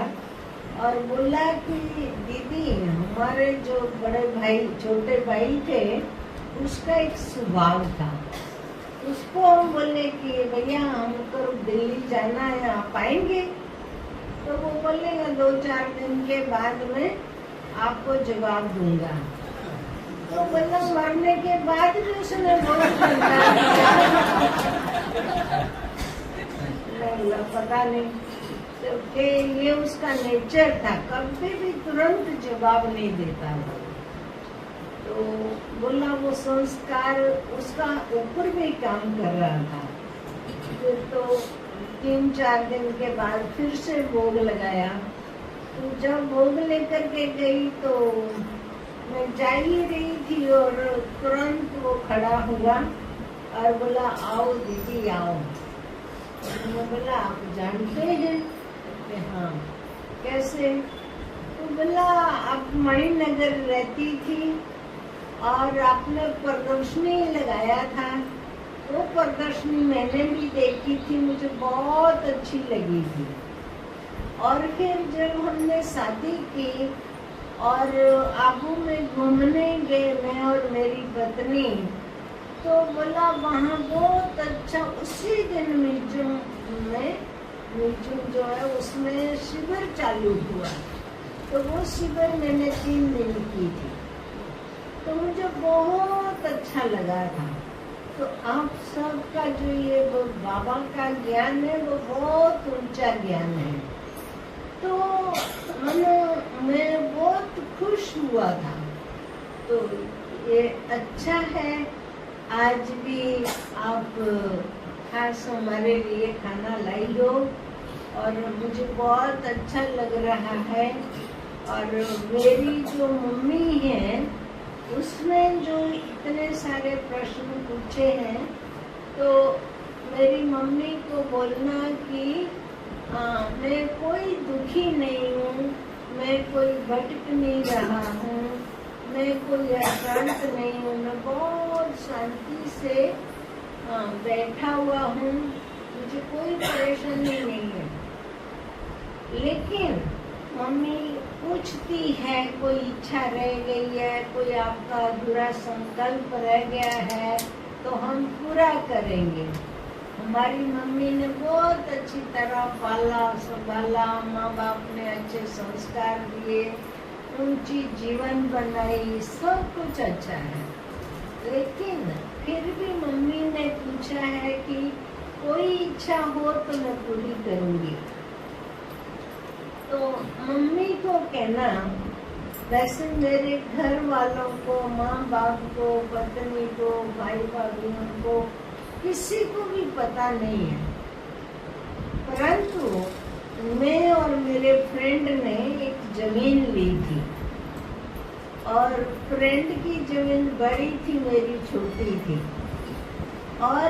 और बोला कि दीदी हमारे जो बड़े भाई छोटे भाई थे उसका एक स्वभाव था। उसको हम बोले कि भैया हमको दिल्ली जाना है, आप आएंगे? तो वो बोलेगा 2-4 दिन के बाद में आपको जवाब दूंगा। तो बोला मरने के बाद भी उसने बहुत नहीं, पता नहीं तो कि ये उसका नेचर था, कभी भी तुरंत जवाब नहीं देता था। तो बोला वो संस्कार उसका ऊपर भी काम कर रहा था। फिर तो 3-4 दिन के बाद फिर से भोग लगाया। तो जब भोग लेकर के गई तो मैं जा ही रही थी और तुरंत वो खड़ा हुआ और बोला आओ दीदी आओ। मैं बोला आप जानते हैं? हाँ। कैसे? तो बोला आप मणिनगर रहती थी और आपने प्रदर्शनी लगाया था, वो प्रदर्शनी मैंने भी देखी थी, मुझे बहुत अच्छी लगी थी। और फिर जब हमने शादी की और आबू में घूमने गए मैं और मेरी पत्नी, तो बोला वहाँ बहुत अच्छा, उसी दिन मिजुम जो है उसमें शिविर चालू हुआ। तो वो शिविर मैंने 3 दिन की थी, तो मुझे बहुत अच्छा लगा था। तो आप सबका जो ये वो बाबा का ज्ञान है वो बहुत ऊंचा ज्ञान है। तो मैं बहुत खुश हुआ था। तो ये अच्छा है, आज भी आप खास हमारे लिए खाना लाई हो और मुझे बहुत अच्छा लग रहा है। और मेरी जो मम्मी है उसने जो इतने सारे प्रश्न पूछे हैं, तो मेरी मम्मी को बोलना कि मैं कोई दुखी नहीं हूँ, मैं कोई भटक नहीं रहा हूँ, मैं कोई अशांत नहीं हूँ, मैं बहुत शांति से बैठा हुआ हूँ, मुझे कोई परेशानी नहीं है। लेकिन मम्मी पूछती है कोई इच्छा रह गई है, कोई आपका अधूरा संकल्प रह गया है तो हम पूरा करेंगे। हमारी मम्मी ने बहुत अच्छी तरह पाला संभाला, माँ बाप ने अच्छे संस्कार दिए, ऊंची जीवन बनाई, सब कुछ अच्छा है। लेकिन फिर भी मम्मी ने पूछा है कि कोई इच्छा हो तो मैं पूरी करूंगी। तो मम्मी को कहना, वैसे मेरे घर वालों को, माँ बाप को, पत्नी को, भाई भाभियों को, किसी को भी पता नहीं है। परंतु मैं और मेरे फ्रेंड ने एक जमीन ली थी और फ्रेंड की जमीन बड़ी थी, मेरी छोटी थी, और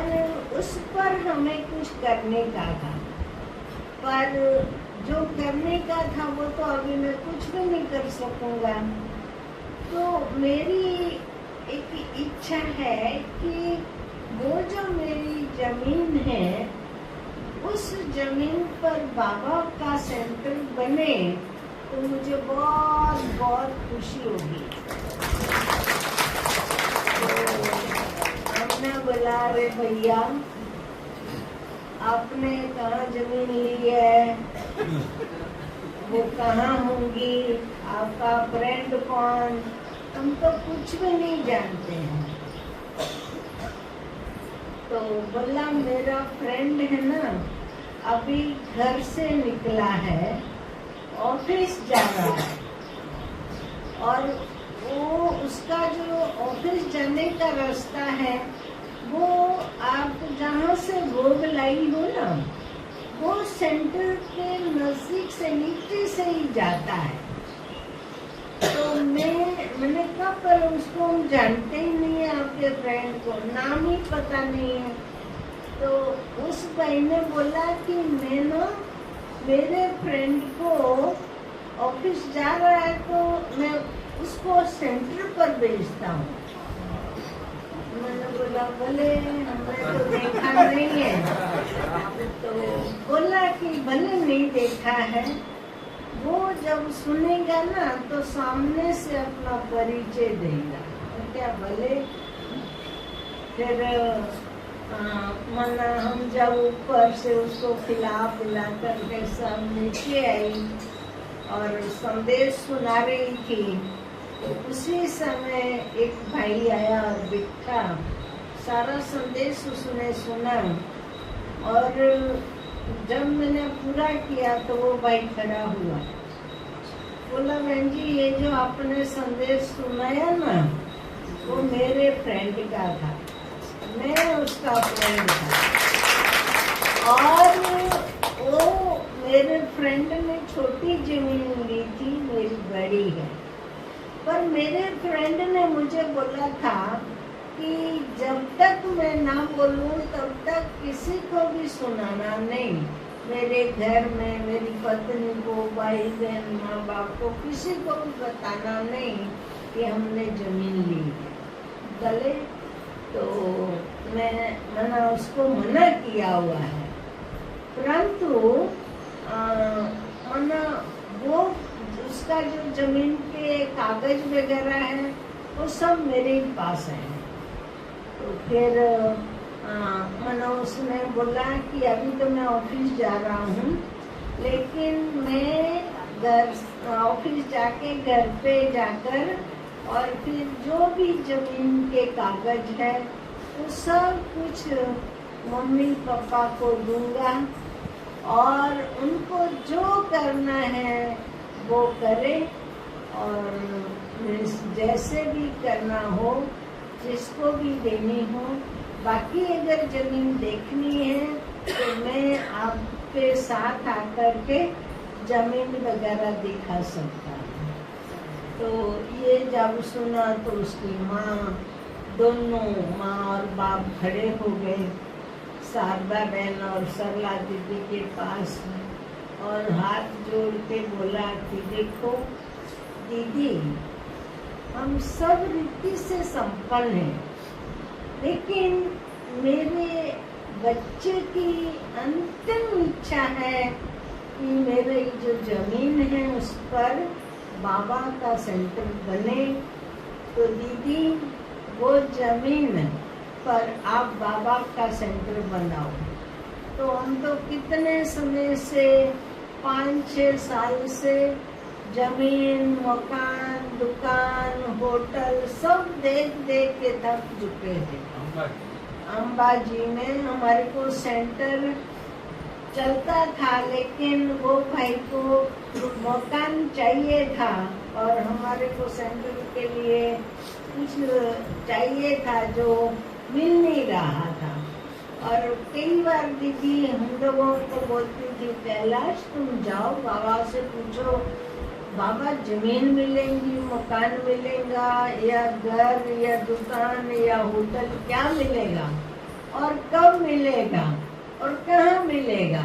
उस पर हमें कुछ करने का था। पर जो करने का था वो तो अभी मैं कुछ भी नहीं कर सकूंगा। तो मेरी एक इच्छा है कि वो जो मेरी जमीन है उस जमीन पर बाबा का सेंटर बने तो मुझे बहुत बहुत खुशी होगी। तो हमने बोला, रे भैया आपने कहाँ जमीन ली है, वो कहाँ होंगी, आपका फ्रेंड कौन, हम तो कुछ भी नहीं जानते हैं। तो बोला मेरा फ्रेंड है ना, अभी घर से निकला है, ऑफिस जा रहा है, और वो उसका जो ऑफिस जाने का रास्ता है वो आप जहाँ से भोग लाई हो ना, वो सेंटर के नजदीक से नीचे से ही जाता है। तो मैंने कहा पर उसको हम जानते ही नहीं है, आपके फ्रेंड को नाम ही पता नहीं है। तो उस भाई ने बोला कि मैं ना मेरे फ्रेंड को ऑफिस जा रहा है तो मैं उसको सेंटर पर भेजता हूँ। मैंने बोला भले, हमने तो देखा नहीं है। तो बोला कि भले नहीं देखा है, वो जब सुनेगा ना तो सामने से अपना परिचय देगा। तो क्या भले। फिर मना हम जब ऊपर से उसको खिला पिला करके सब नीचे आई और संदेश सुना रही थी, तो उसी समय एक भाई आया और बिठा, सारा संदेश उसने सुना। और जब मैंने पूरा किया तो वो भाई खड़ा हुआ, बोला बहन जी ये जो आपने संदेश सुनाया ना वो मेरे फ्रेंड का था, मैं उसका फ्रेंड था। और वो मेरे फ्रेंड ने छोटी जमीन ली थी, मेरी बड़ी है। पर मेरे फ्रेंड ने मुझे बोला था कि जब तक मैं ना बोलूं तब तक किसी को भी सुनाना नहीं। मेरे घर में मेरी पत्नी को, भाई बहन, माँ बाप को, किसी को भी बताना नहीं कि हमने जमीन ली है। गले तो मैंने उसको मना किया हुआ है, परंतु वो उसका जो जमीन के कागज वगैरह है वो सब मेरे ही पास है। तो फिर उसने बोला कि अभी तो मैं ऑफिस जा रहा हूँ, लेकिन मैं ऑफिस जाके घर पे जाकर और फिर जो भी जमीन के कागज है वो सब कुछ मम्मी पापा को दूंगा और उनको जो करना है वो करे और जैसे भी करना हो, जिसको भी देनी हो। बाकी अगर जमीन देखनी है तो मैं आपके साथ आकर के जमीन वगैरह दिखा सकता हूँ। तो ये जब सुना तो उसकी माँ, दोनों माँ और बाप खड़े हो गए शारदा बहन और सरला दीदी के पास और हाथ जोड़ के बोला कि देखो दीदी, हम सब रीति से संपन्न हैं, लेकिन मेरे बच्चे की अंतिम इच्छा है कि मेरी जो जमीन है उस पर बाबा का सेंटर बने। तो दीदी वो जमीन पर आप बाबा का सेंटर बनाओ। तो हम तो कितने समय से 5-6 साल से जमीन, मकान, दुकान, होटल सब देख देख के थक चुके थे। अंबाजी में हमारे को सेंटर चलता था, लेकिन वो भाई को मकान चाहिए था और हमारे को सेंटर के लिए कुछ चाहिए था जो मिल नहीं रहा था। और कई बार दीदी हम लोगों को बोलती थी, कैलाश तुम जाओ बाबा से पूछो, बाबा जमीन मिलेंगी, मकान मिलेगा या घर या दुकान या होटल, क्या मिलेगा और कब मिलेगा और कहाँ मिलेगा।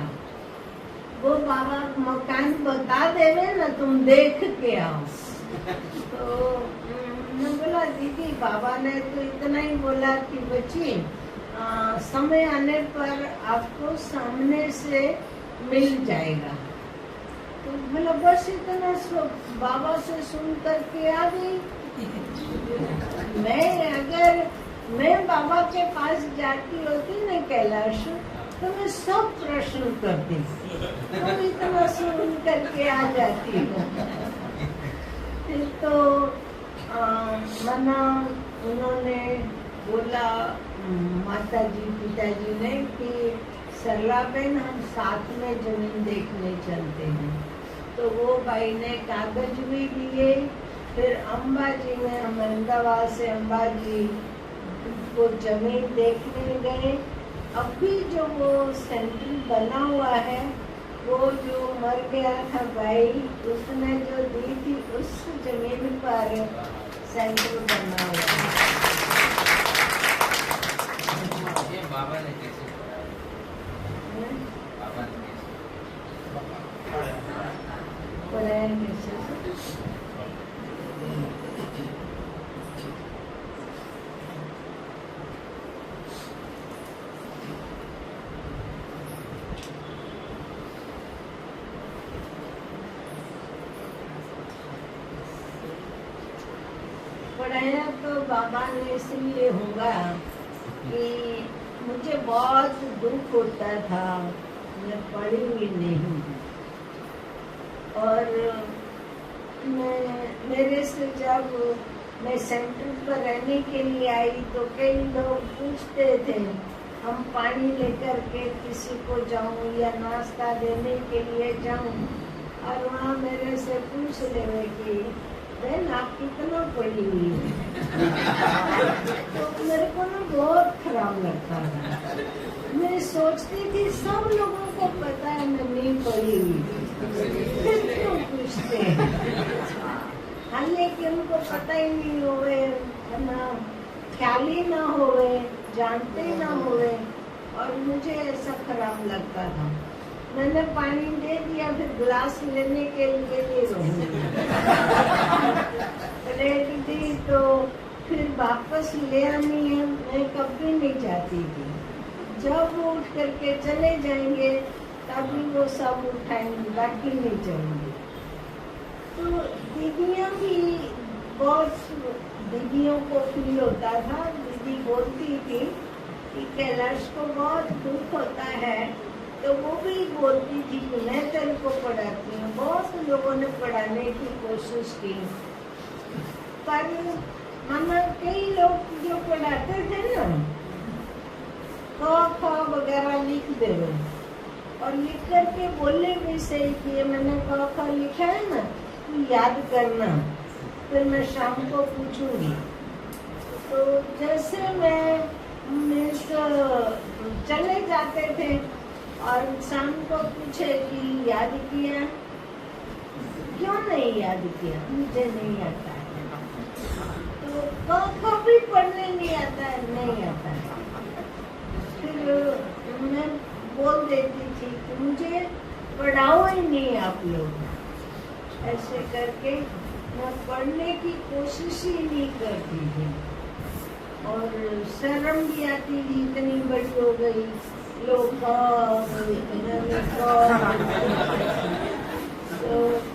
वो बाबा मकान बता देवे ना, तुम देख के आओ। तो मैं बोला दीदी बाबा ने तो इतना ही बोला कि बच्ची समय आने पर आपको सामने से मिल जाएगा। तो बोला बस इतना बाबा से सुन करके आ गई। मैं बाबा के पास जाती होती न कैलाश, तो मैं सब प्रश्न करती, तो इतना सुन करके आ जाती हूँ। फिर तो मना उन्होंने बोला माता जी पिताजी ने कि सरला बहन हम साथ में जमीन देखने चलते हैं। तो वो भाई ने कागज भी दिए। फिर अंबाजी में हम अहमदाबाद से अंबाजी को जमीन देखने गए। अभी जो वो सेंटर बना हुआ है, वो जो मर गया था भाई, उसने जो दी थी उस जमीन पर सेंटर बना हुआ है। ये बाबा ने कैसे पढ़ाया? बाबा ने कैसे पढ़ाया कैसे? पढ़ाया तो बाबा ने इसलिए होगा कि मुझे बहुत दुख होता था, मैं पढ़ी हुई नहीं, और मेरे से जब मैं सेंटर पर रहने के लिए आई तो कई लोग पूछते थे, हम पानी लेकर के किसी को जाऊं या नाश्ता देने के लिए जाऊं, और वहाँ मेरे से पूछ ले कि बहन आप कितना पढ़ी हुई है? तो मेरे को ना बहुत खराब लगता था। मैं सोचती थी सब लोगों को पता है मैं नहीं पढ़ी हुई, फिर क्यों पूछते हैं? हालांकि उनको पता ही नहीं होवे, ना ख्याल ही ना होवे, जानते ही ना होवे, और मुझे ऐसा खराब लगता था। मैंने पानी दे दिया, फिर गिलास लेने के लिए नहीं रहूंगी, प्लेट दी तो फिर वापस ले आनी है, मैं कभी नहीं चाहती थी। जब वो उठ करके चले जाएंगे तभी वो सब उठाएंगे, बाकी नहीं चाहिए। तो दीदियाँ भी बहुत, दीदियों को फील होता था, दीदी बोलती थी कि कैलाश को बहुत दुख होता है, तो वो भी बोलती थी कि मैं तेरे को पढ़ाती हूँ। बहुत लोगों ने पढ़ाने की कोशिश की, पर माना कई लोग जो पढ़ाते थे ना, क वगैरह लिख देवे और लिख करके बोले भी सही कि मैंने क लिखा है ना, तू याद करना, फिर मैं शाम को पूछूंगी। तो जैसे मैं चले जाते थे और शाम को पूछे कि याद किया? क्यों नहीं याद किया? मुझे नहीं आता है। तो कभी पढ़ने नहीं आता है, नहीं आता है। फिर मैं बोल देती थी कि मुझे पढ़ाओ ही नहीं आप लोग। ऐसे करके मैं पढ़ने की कोशिश ही नहीं करती थी, और शर्म भी आती थी, इतनी बड़ी हो गई, लोग तो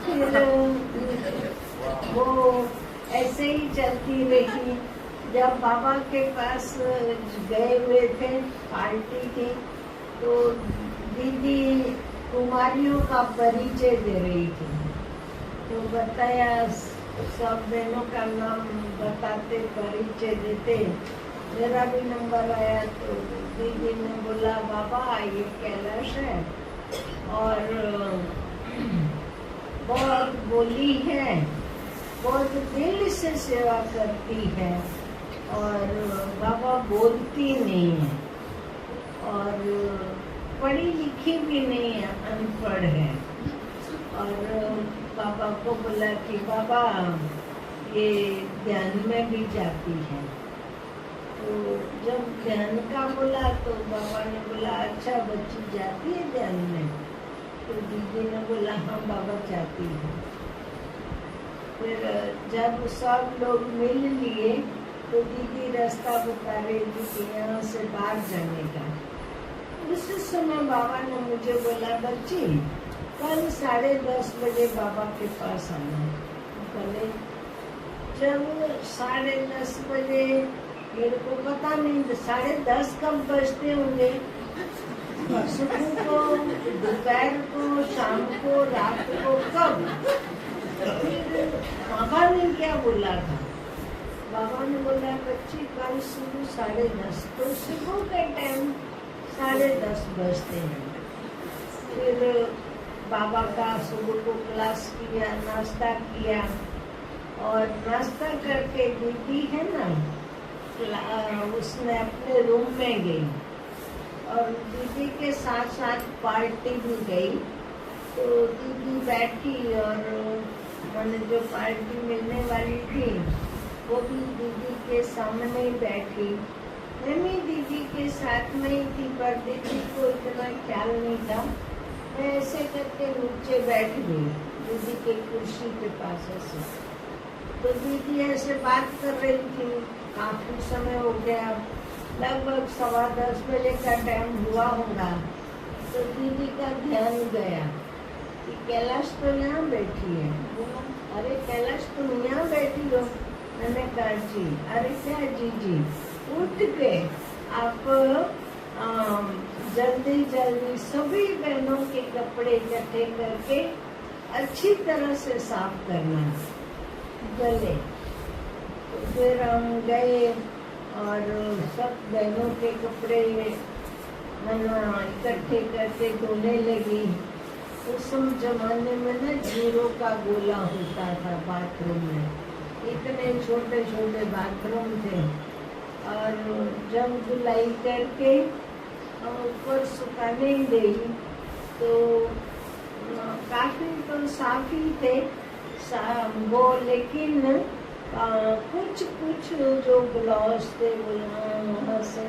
फिर वो ऐसे ही चलती रही। जब बाबा के पास गए हुए थे, पार्टी थी, तो दीदी कुमारियों का परिचय दे रही थी, तो बताया, सब बहनों का नाम बताते, परिचय देते, मेरा भी नंबर आया। तो दीदी ने बोला, बाबा ये कैलाश है और बहुत बोली है, बहुत दिल से सेवा करती है, और बाबा बोलती नहीं है, और पढ़ी लिखी भी नहीं है, अनपढ़ है। और बाबा को बोला कि बाबा ये ध्यान में भी जाती है। तो जब ध्यान का बोला तो बाबा ने बोला, अच्छा बच्ची जाती है ध्यान में? तो दीदी ने बोला, हाँ बाबा जाती है। फिर जब सब लोग मिल लिए तो दीदी रास्ता बता रही थी कि यहाँ से बाहर जाने का। उस समय बाबा ने मुझे बोला, बच्ची कल 10:30 बजे बाबा के पास आना। बोले जब 10:30 बजे, मेरे को पता नहीं 10:30 कब बजते होंगे, सुबह को, दोपहर को, शाम को, रात को, कब? फिर बाबा ने क्या बोला था? बाबा ने बोला, बच्ची कल सुबह 10:30, तो सुबह का टाइम 10:30 बजते हैं। फिर बाबा का सुबह को क्लास किया, नाश्ता किया, और नाश्ता करके दीदी है ना, उसने अपने रूम में गई और दीदी के साथ साथ पार्टी भी गई। तो दीदी बैठी और मैंने जो पार्टी मिलने वाली थी वो भी दीदी के सामने ही बैठी। मैं भी दीदी के साथ में ही थी, पर दीदी को इतना ख्याल नहीं था। मैं ऐसे करके नीचे बैठ गई दीदी के कुर्सी के पास ऐसे। तो दीदी ऐसे बात कर रही थी, काफी समय हो गया, लगभग 10:15 बजे का टाइम हुआ होगा। तो दीदी का ध्यान गया कि कैलाश तो यहाँ बैठी है। बोला, अरे कैलाश तुम यहाँ बैठी हो? मैंने कहा जी। अरे क्या जी, उठ के आप जल्दी जल्दी सभी बहनों के कपड़े इकट्ठे करके अच्छी तरह से साफ करना गले। तो फिर हम गए और सब बहनों के कपड़े इकट्ठे करके धोने लगी। उस जमाने में ना 0 का गोला होता था बाथरूम में, इतने छोटे छोटे बाथरूम थे। और जब धुलाई करके ऊपर सुखाने गई तो काफी तो साफ ही थे वो, लेकिन कुछ जो ब्लाउज थे वो वहाँ से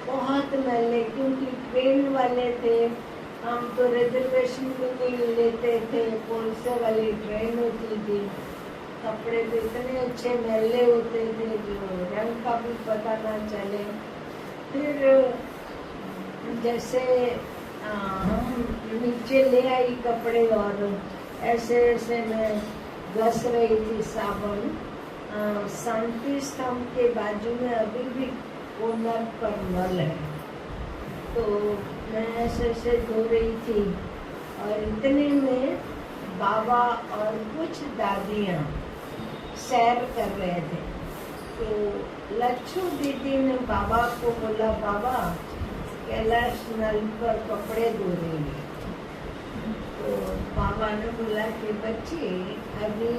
बहुत मैले, क्योंकि ट्रेन वाले थे। हम तो रिजर्वेशन भी नहीं लेते थे, कोलसे वाली ट्रेन होती थी। कपड़े तो इतने अच्छे मैले होते थे जो रंग का भी पता ना चले। फिर जैसे हम नीचे ले आई कपड़े और ऐसे ऐसे मैं घस रही थी साबुन। शांति स्तंभ के बाजू में अभी भी कोनर पर नल है, तो मैं ऐसे ऐसे धो रही थी। और इतने में बाबा और कुछ दादियाँ सैर कर रहे थे। तो लच्छू दीदी ने बाबा को बोला, बाबा कैलाश नल पर कपड़े धो रही है। तो बाबा ने बोला कि बच्ची अभी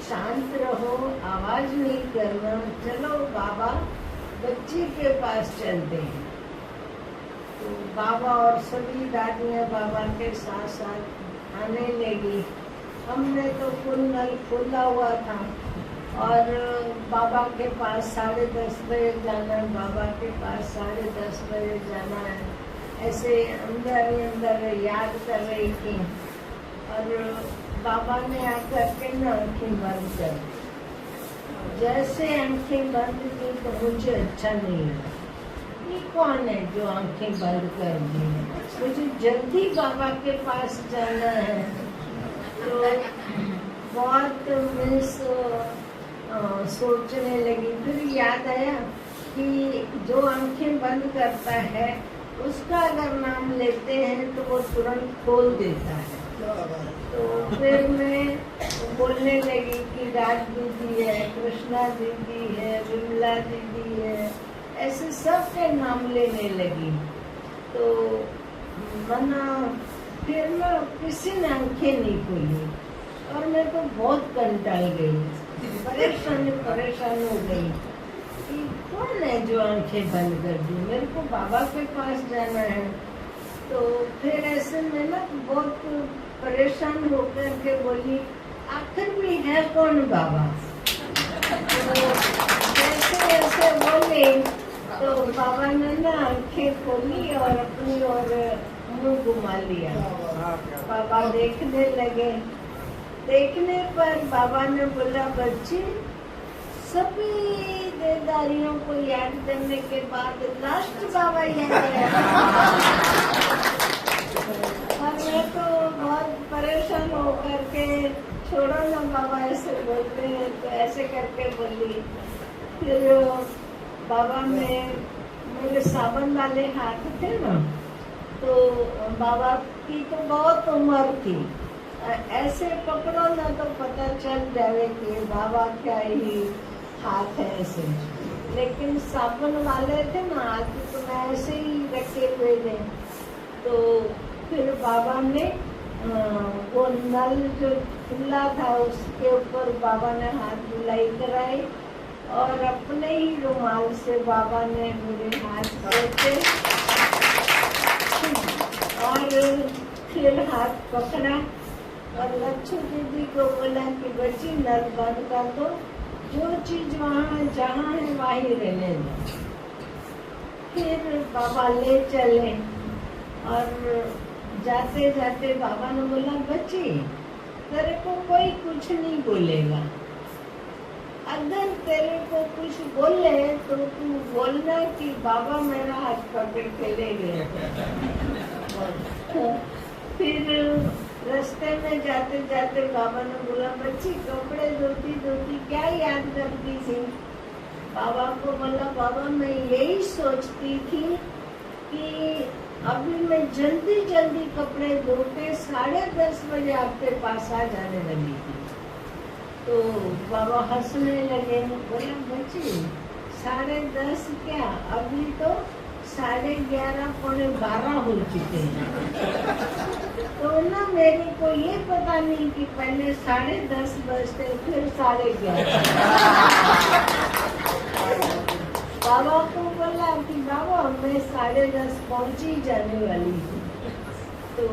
शांत रहो, आवाज नहीं करना, चलो बाबा बच्ची के पास चलते हैं। तो बाबा और सभी दादियाँ बाबा के साथ साथ आने लगी। हमने तो फुल नल खुला हुआ था और बाबा के पास 10:30 बजे जाना है, बाबा के पास 10:30 बजे जाना है, ऐसे अंदर ही अंदर याद कर रही थी। और बाबा ने आकर के ना आँखें बंद कर दी। जैसे आँखें बंद की तो मुझे अच्छा नहीं लगा। ये कौन है जो आँखें बंद कर दी? मुझे जल्दी बाबा के पास जाना है। तो बहुत मिस सोचने लगी। फिर याद आया कि जो आंखें बंद करता है उसका अगर नाम लेते हैं तो वो तुरंत खोल देता है। तो फिर मैं बोलने लगी कि राज दीदी है, कृष्णा दीदी है, विमला दीदी है, ऐसे सब के नाम लेने लगी। तो मना फिर ना किसी ने आंखें नहीं खोली और मैं तो बहुत कंटाल गई, परेशान हो गई कि कौन है जो आंखें बंद कर दी, मेरे को बाबा के पास जाना है। तो फिर ऐसे में ना बहुत परेशान होकर के बोली, आखिर भी है कौन बाबा? तो जैसे ऐसे बोले तो बाबा ने ना आंखें खोली और अपनी ओर मुंह घुमा लिया। बाबा देखने लगे। देखने पर बाबा ने बोला, बच्ची सभी देदारियों को याद करने के बाद लास्ट बाबा याद आया। और मैं तो बहुत परेशान होकर के, छोड़ो ना बाबा ऐसे बोलते हैं, तो ऐसे करके बोली। फिर बाबा में मेरे सावन वाले हाथ थे ना, तो बाबा की तो बहुत उम्र थी, ऐसे पकड़ो ना तो पता चल जाए कि बाबा क्या ही हाथ है ऐसे। लेकिन साबुन वाले थे ना हाथ, तो मैं ऐसे ही रखे हुए थे। तो फिर बाबा ने वो नल जो खुला था उसके ऊपर बाबा ने हाथ धुलाई कराई और अपने ही रुमाल से बाबा ने मेरे हाथ धोते फिर हाथ पकड़ा और लच्छू दीदी को बोला कि बच्ची नल बंद कर दो, जो चीज वहाँ जहाँ है वहीं रहने दो। फिर बाबा ले चले और जाते जाते बाबा ने बोला बच्ची तेरे को कोई कुछ नहीं बोलेगा, अगर तेरे को कुछ बोले तो तू बोलना कि बाबा मेरा हाथ पकड़ के ले गए। फिर रास्ते में जाते जाते बाबा ने बोला बच्ची कपड़े धोती धोती क्या याद करती थी? बाबा को बोला बाबा मैं यही सोचती थी कि अभी मैं जल्दी जल्दी कपड़े धो के 10:30 बजे आपके पास आ जाने लगी थी। तो बाबा हंसने लगे, बोला बच्ची 10:30 क्या, अभी तो 11:30 पौने 12 हो चुके हैं। तो ना मेरे को ये पता नहीं कि पहले 10:30 बजते फिर 11:30। बाबा को बोला कि बाबा मैं 10:30 पहुंची जाने वाली थी। तो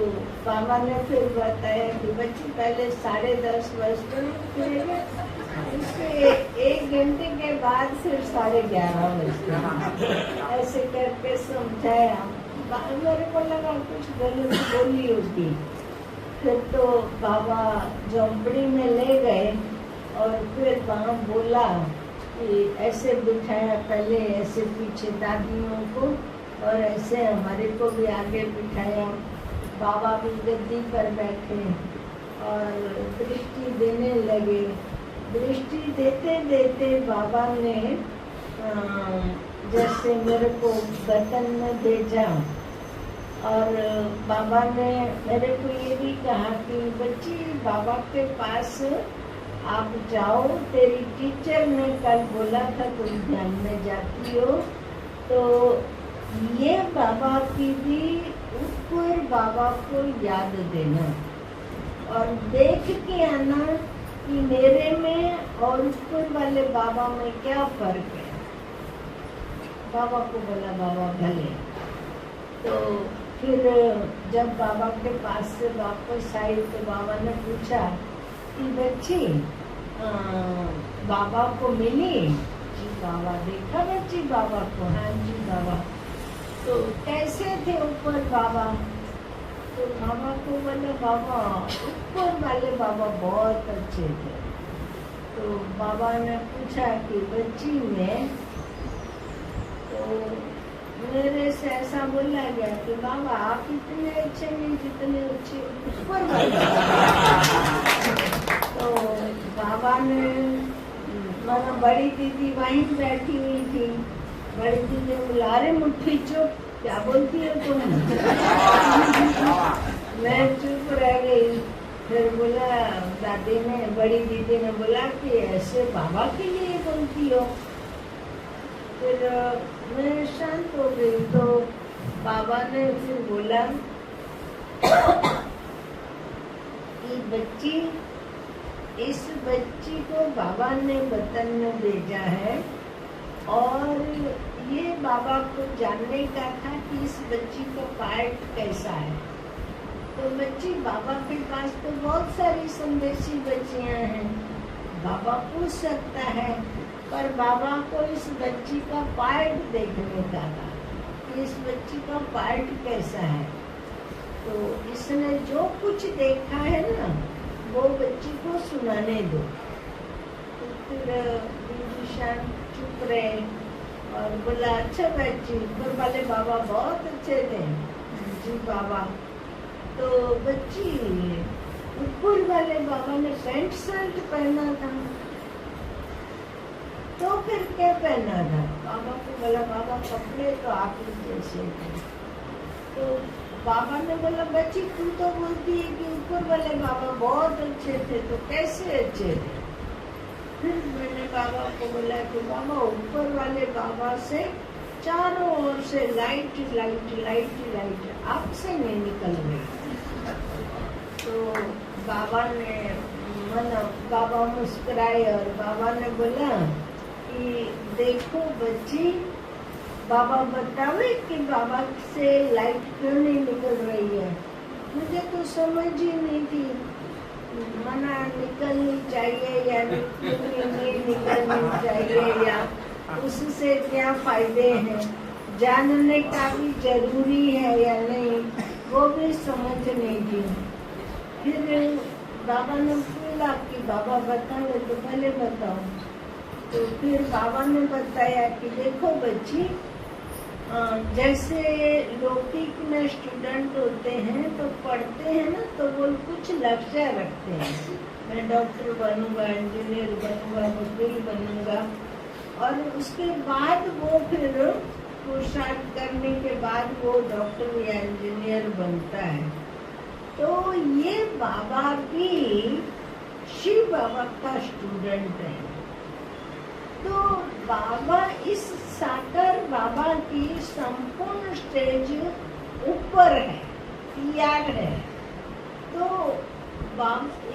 बाबा ने फिर बताया कि बच्ची पहले 10:30 बजते फिर उसके 1 घंटे के बाद फिर 11:30 बजते। ऐसे करके समझाया। मेरे को लगा कुछ गलत बोली होगी। फिर तो बाबा झोंपड़ी में ले गए और फिर वहाँ बोला कि ऐसे बिठाया, पहले ऐसे पीछे दादियों को और ऐसे हमारे को भी आगे बिठाया। बाबा भी गद्दी पर बैठे और दृष्टि देने लगे। दृष्टि देते देते बाबा ने जैसे मेरे को बर्तन में भेजा और बाबा ने मेरे को ये भी कहा कि बच्ची बाबा के पास आप जाओ, तेरी टीचर ने कल बोला था तुम ध्यान में जाती हो, तो ये बाबा की भी ऊपर बाबा को याद देना और देख के आना कि मेरे में और ऊपर वाले बाबा में क्या फर्क है। बाबा को बोला बाबा भले। तो फिर जब बाबा के पास से वापस आई तो बाबा ने पूछा कि बच्ची बाबा को मिली? जी बाबा देखा बच्ची बाबा को? हाँ जी बाबा। तो कैसे थे ऊपर बाबा? तो बाबा को बोले बाबा ऊपर वाले बाबा बहुत अच्छे थे। तो बाबा ने पूछा कि बच्ची में, तो मेरे से ऐसा बोला गया कि बाबा आप इतने अच्छे नहीं जितने अच्छे ऊपर वाले। तो बाबा ने, माना बड़ी दीदी वहीं बैठी हुई थी, बड़ी दीदी बोला अरे मुट्ठी चुप, क्या बोलती है तुम? मैं चुप रह गई। फिर बोला दादी ने, बड़ी दीदी ने बोला कि ऐसे बाबा के लिए बोलती हो? फिर मैं शांत हो गई। तो बाबा ने फिर बोला कि बच्ची, इस बच्ची को बाबा ने वतन में भेजा है और ये बाबा को जानने का था कि इस बच्ची का पार्ट कैसा है। तो बच्ची बाबा के पास तो बहुत सारी संदेशी बच्चियां हैं, बाबा पूछ सकता है, पर बाबा को इस बच्ची का पार्ट देखने का था कि इस बच्ची का पार्ट कैसा है। तो इसने जो कुछ देखा है ना वो बच्ची को सुनाने दो। तो फिर दीदी शांत चुप रहे और बोला अच्छा बच्ची ऊपर वाले बाबा बहुत अच्छे थे। जी बाबा। तो बच्ची ऊपर वाले बाबा ने पैंट शर्ट पहना था, तो फिर क्या पहना था? बाबा को बोला बाबा कपड़े तो आप ही जैसे थे। तो बाबा ने बोला बच्ची तू तो बोलती है कि ऊपर वाले बाबा बहुत अच्छे थे, तो कैसे अच्छे थे? फिर मैंने बाबा को बोला कि बाबा ऊपर वाले बाबा से चारों ओर से लाइट लाइट लाइट लाइट आपसे नहीं निकल रही। तो बाबा ने बाबा मुस्कुराए और बाबा ने बोला कि देखो बच्ची, बाबा बतावे कि बाबा से लाइट क्यों नहीं निकल रही है। मुझे तो समझ ही नहीं थी मना निकलनी चाहिए या नहीं निकलनी चाहिए, या उससे क्या फायदे हैं, जानने का भी जरूरी है या नहीं, वो भी समझ नहीं थी। फिर बाबा ने बोला कि बाबा बता ले, तो पहले बताओ। तो फिर बाबा ने बताया कि देखो बच्ची, जैसे लौकिक में स्टूडेंट होते हैं तो पढ़ते हैं ना, तो वो कुछ लक्ष्य रखते हैं, मैं डॉक्टर बनूंगा, इंजीनियर बनूंगा, वकील बनूंगा, और उसके बाद वो फिर पुरुषार्थ करने के बाद वो डॉक्टर या इंजीनियर बनता है। तो ये बाबा भी शिव बाबा का स्टूडेंट है। तो बाबा इस साकार बाबा की संपूर्ण स्टेज ऊपर है, तैयार है। तो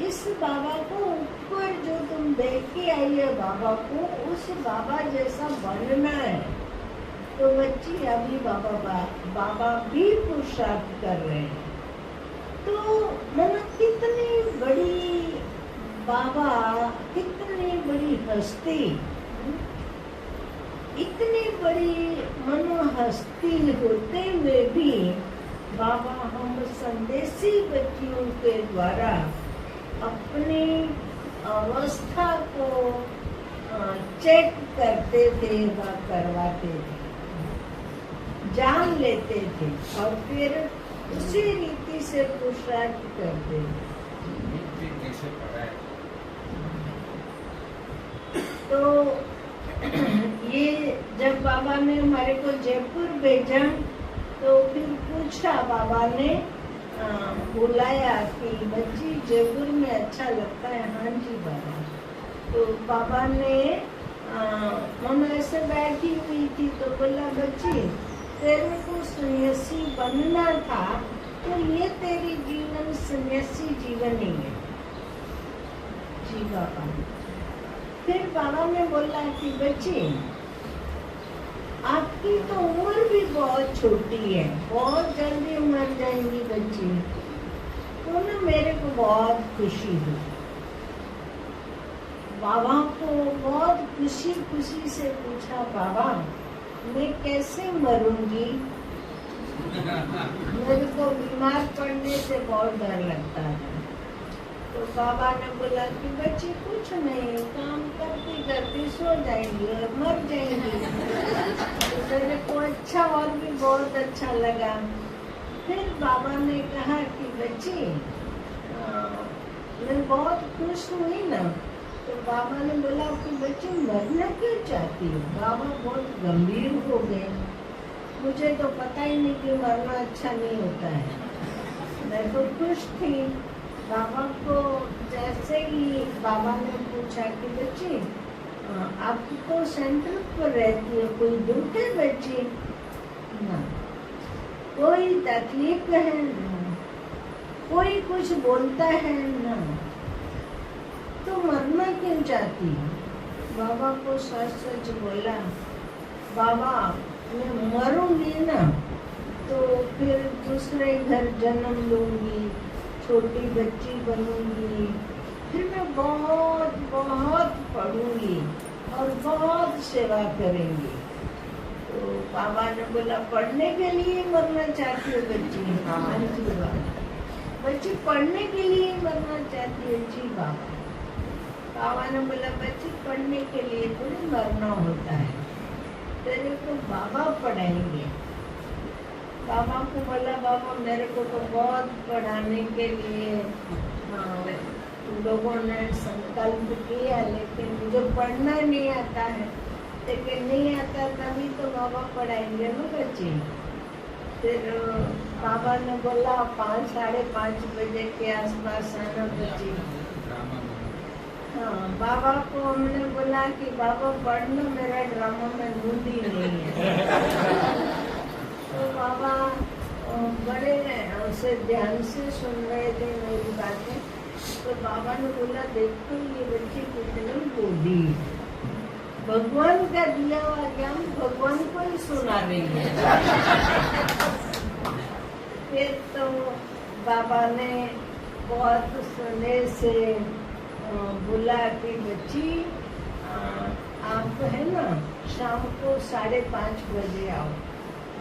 इस बाबा को ऊपर जो तुम देख के आई है बाबा को, उस बाबा जैसा बनना है। तो बच्ची अभी बाबा भी पुरुषार्थ कर रहे हैं। तो मतलब कितनी बड़ी बाबा, कितनी बड़ी हस्ती, इतनी बड़ी मनोहस्ती होते हुए भी बाबा हम संदेशी बच्चियों के द्वारा अपनी अवस्था को चेक करते थे व करवाते थे, जान लेते थे और फिर उसी रीति से पुरुषार्थ करते थे। तो ये जब बाबा ने हमारे को जयपुर भेजा, तो फिर पूछा, बाबा ने बुलाया कि बच्ची जयपुर में अच्छा लगता है? हाँ जी बाबा। तो बाबा ने हम ऐसे बैठी हुई थी तो बोला, बच्ची तेरे को सन्यासी बनना था, तो ये तेरी जीवन सन्यासी जीवन ही है। जी बाबा। फिर बाबा ने बोला कि बच्ची आपकी तो उम्र भी बहुत छोटी है, बहुत जल्दी मर जाएंगी बच्ची। तो ना मेरे को बहुत खुशी हुई। बाबा को बहुत खुशी खुशी से पूछा, बाबा मैं कैसे मरूंगी? मेरे को बीमार पड़ने से बहुत डर लगता है। तो बाबा ने बोला कि बच्ची कुछ नहीं, काम करती करती सो जाएंगी और मर जाएंगी। तो मेरे को अच्छा और भी बहुत अच्छा लगा। फिर बाबा ने कहा कि बच्ची मैं बहुत खुश हुई ना। तो बाबा ने बोला कि बच्ची मरना क्यों चाहती हो? बाबा बहुत गंभीर हो गए। मुझे तो पता ही नहीं कि मरना अच्छा नहीं होता है। मैं तो खुश थी। बाबा को जैसे ही बाबा ने पूछा कि बच्ची आप तो सेंटर पर रहती है, कोई दुख है बच्ची? ना। कोई तकलीफ है? ना। कोई कुछ बोलता है? ना। तो मरना क्यों चाहती है? बाबा को सच सच बोला, बाबा मैं मरूंगी ना तो फिर दूसरे घर जन्म लूंगी, छोटी बच्ची बनूंगी, फिर मैं बहुत बहुत पढ़ूंगी और बहुत सेवा करेंगी। तो बाबा ने बोला, पढ़ने के लिए मरना चाहती हो बच्ची? हाँ जी बाबा। बच्ची पढ़ने के लिए मरना चाहती है? जी बाबा। बाबा ने बोला, बच्ची पढ़ने के लिए थोड़ी मरना होता है, तेरे को बाबा पढ़ाएंगे। बाबा को बोला, बाबा मेरे को तो बहुत पढ़ाने के लिए लोगों ने संकल्प किया, लेकिन मुझे पढ़ना नहीं आता है। लेकिन नहीं आता तभी तो बाबा पढ़ाएंगे ना बच्ची। फिर बाबा ने बोला 5 साढ़े 5 बजे के आसपास आना बच्ची। हाँ, बाबा को हमने बोला कि बाबा पढ़ना, मेरा ड्रामा में नींद ही नहीं है। तो बाबा बड़े उसे ध्यान से सुन रहे थे मेरी बातें। तो बाबा ने बोला, देखो ये बच्ची कितनी बोली, भगवान का दिया हुआ ज्ञान भगवान को ही सुना रही है। फिर तो बाबा ने बहुत स्नेह से बोला कि बच्ची आप है ना शाम को 5:30 बजे आओ।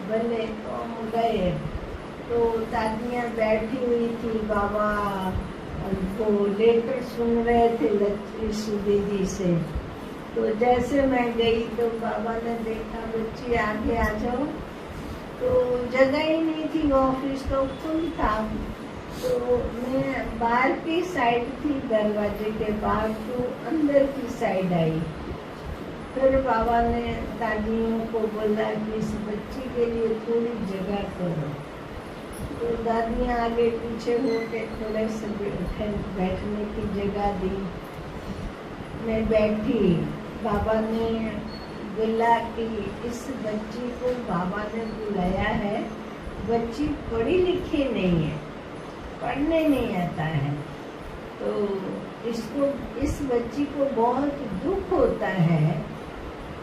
भले तो हम गए तो दादियाँ बैठी हुई थी, बाबा उनको लेटर सुन रहे थे लक्ष्मी दीदी से। तो जैसे मैं गई तो बाबा ने देखा बच्ची आगे आ जाओ, तो जगह ही नहीं थी, ऑफिस तो खुल था। तो मैं बाहर की साइड थी, दरवाजे के बाहर, तो अंदर की साइड आई। फिर बाबा ने दादियों को बोला कि इस बच्ची के लिए थोड़ी जगह करो। तो दादियाँ आगे पीछे होके थोड़े से बैठने की जगह दी। मैं बैठी। बाबा ने बोला कि इस बच्ची को बाबा ने बुलाया है, बच्ची पढ़ी लिखी नहीं है, पढ़ने नहीं आता है, तो इस बच्ची को बहुत दुख होता है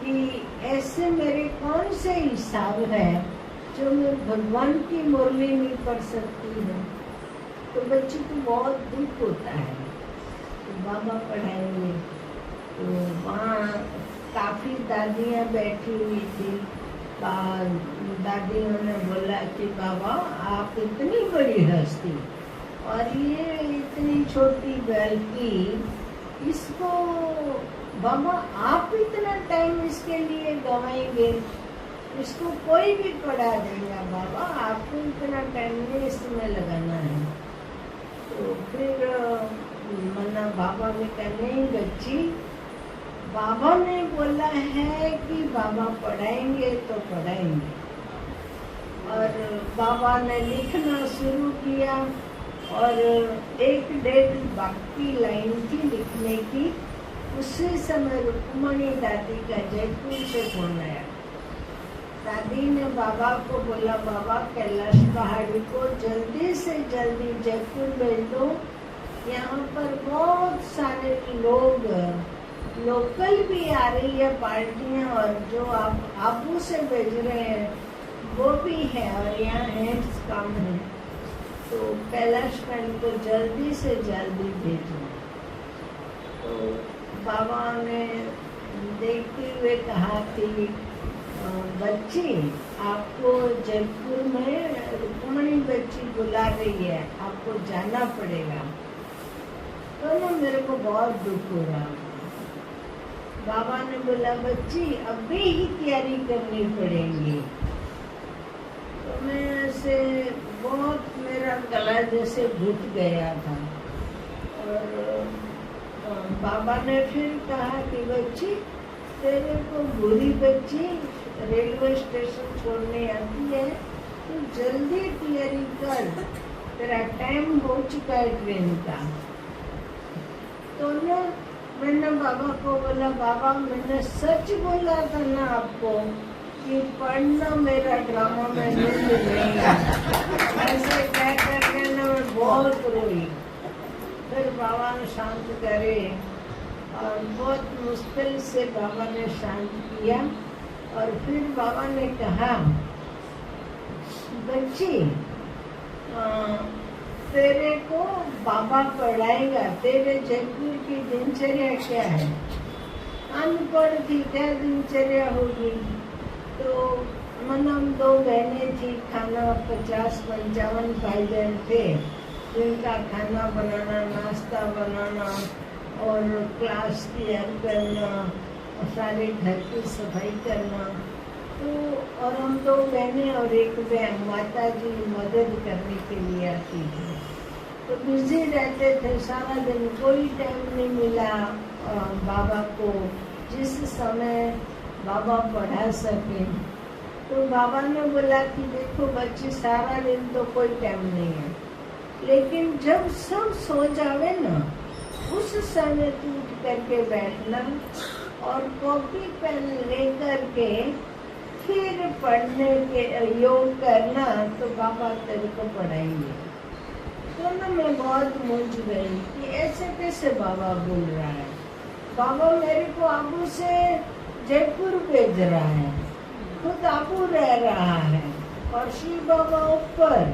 कि ऐसे मेरे कौन से हिसाब है जो मैं भगवान की मुरली नहीं पढ़ सकती हूँ। तो बच्ची को बहुत दुख होता है। तो बाबा पढ़ाएंगे। तो वहाँ काफ़ी दादियाँ बैठी हुई थी। दादियों ने बोला कि बाबा आप इतनी बड़ी हस्ती और ये इतनी छोटी बल्कि इसको बाबा आप इतना टाइम इसके लिए गवाएंगे, इसको कोई भी पढ़ा देगा बाबा, आपको इतना टाइम नहीं इसमें लगाना है। तो फिर मना बाबा ने कहा नहीं बच्ची, बाबा ने बोला है कि बाबा पढ़ाएंगे तो पढ़ाएंगे। और बाबा ने लिखना शुरू किया और 1-1.5 बाकी लाइन थी लिखने की। उसी समय रुक्मणी दादी का जयपुर से फोन आया। दादी ने बाबा को बोला बाबा कैलाश पहाड़ी को जल्दी से जल्दी जयपुर भेज दो, यहाँ पर बहुत सारे लोग लोकल भी आ रही है पार्टियाँ, और जो आप आबू से भेज रहे हैं वो भी है, और यहाँ हैंड्स कम है, तो कैलाश पहाड़ी को जल्दी से जल्दी भेजो। तो बाबा ने देखते हुए कहा कि बच्ची आपको जयपुर में रुक्मणी बच्ची बुला रही है, आपको जाना पड़ेगा। तो ना मेरे को बहुत दुख हो रहा। बाबा ने बोला बच्ची अभी ही तैयारी करनी पड़ेगी। तो मैं ऐसे बहुत, मेरा गला जैसे घुट गया था। और बाबा ने फिर कहा कि बच्ची तेरे को बुरी बच्ची रेलवे स्टेशन छोड़ने आती है, तो जल्दी तैयारी कर, तेरा टाइम हो चुका है ट्रेन का। तो ना मैंने बाबा को बोला बाबा मैंने सच बोला था ना आपको कि पढ़ना मेरा ड्रामा में नहीं है। ऐसे कह करके ना मैं बहुत रोई। फिर बाबा ने शांत करे और बहुत मुश्किल से बाबा ने शांत किया। और फिर बाबा ने कहा बच्ची तेरे को बाबा पढ़ाएगा, तेरे जयपुर की दिनचर्या क्या है। अनपढ़ थी क्या दिनचर्या होगी। तो हम 2 बहनें थी, खाना 50-55 भाईबहन थे, जिनका खाना बनाना, नाश्ता बनाना और क्लास तैयार करना, सारे घर की सफाई करना। तो और हम 2 बहनें और 1 बहन माता जी मदद करने के लिए आती थी। तो बिजी रहते थे सारा दिन, कोई टाइम नहीं मिला बाबा को जिस समय बाबा पढ़ा सके। तो बाबा ने बोला कि देखो बच्ची सारा दिन तो कोई टाइम नहीं है, लेकिन जब सब सो जावे ना उस समय तू उठ करके बैठना और कॉपी पेन लेकर के फिर पढ़ने के योग करना, तो बाबा तेरे को पढ़ाएंगे। तो ना मैं बहुत मूंझ गई कि ऐसे कैसे बाबा बोल रहा है। बाबा मेरे को आबू से जयपुर भेज रहा है, खुद आबू रह रहा है और शिव बाबा ऊपर,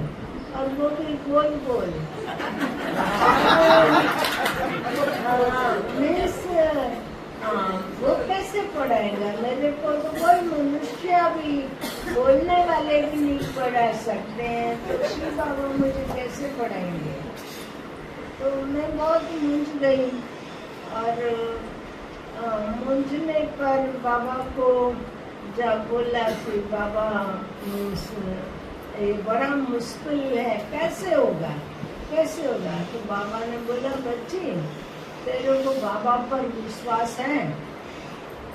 और गोभी गोल गोल। मिस वो कैसे पढ़ाएगा? मेरे को तो कोई मनुष्य भी, बोलने वाले भी नहीं पढ़ा सकते हैं, तो शिव बाबा मुझे कैसे पढ़ाएंगे? तो मैं बहुत मूंझ गई और मूंझने पर बाबा को जब बोला कि बाबा ये बड़ा मुश्किल है, कैसे होगा कैसे होगा? तो बाबा ने बोला बच्ची तेरे को बाबा पर विश्वास है?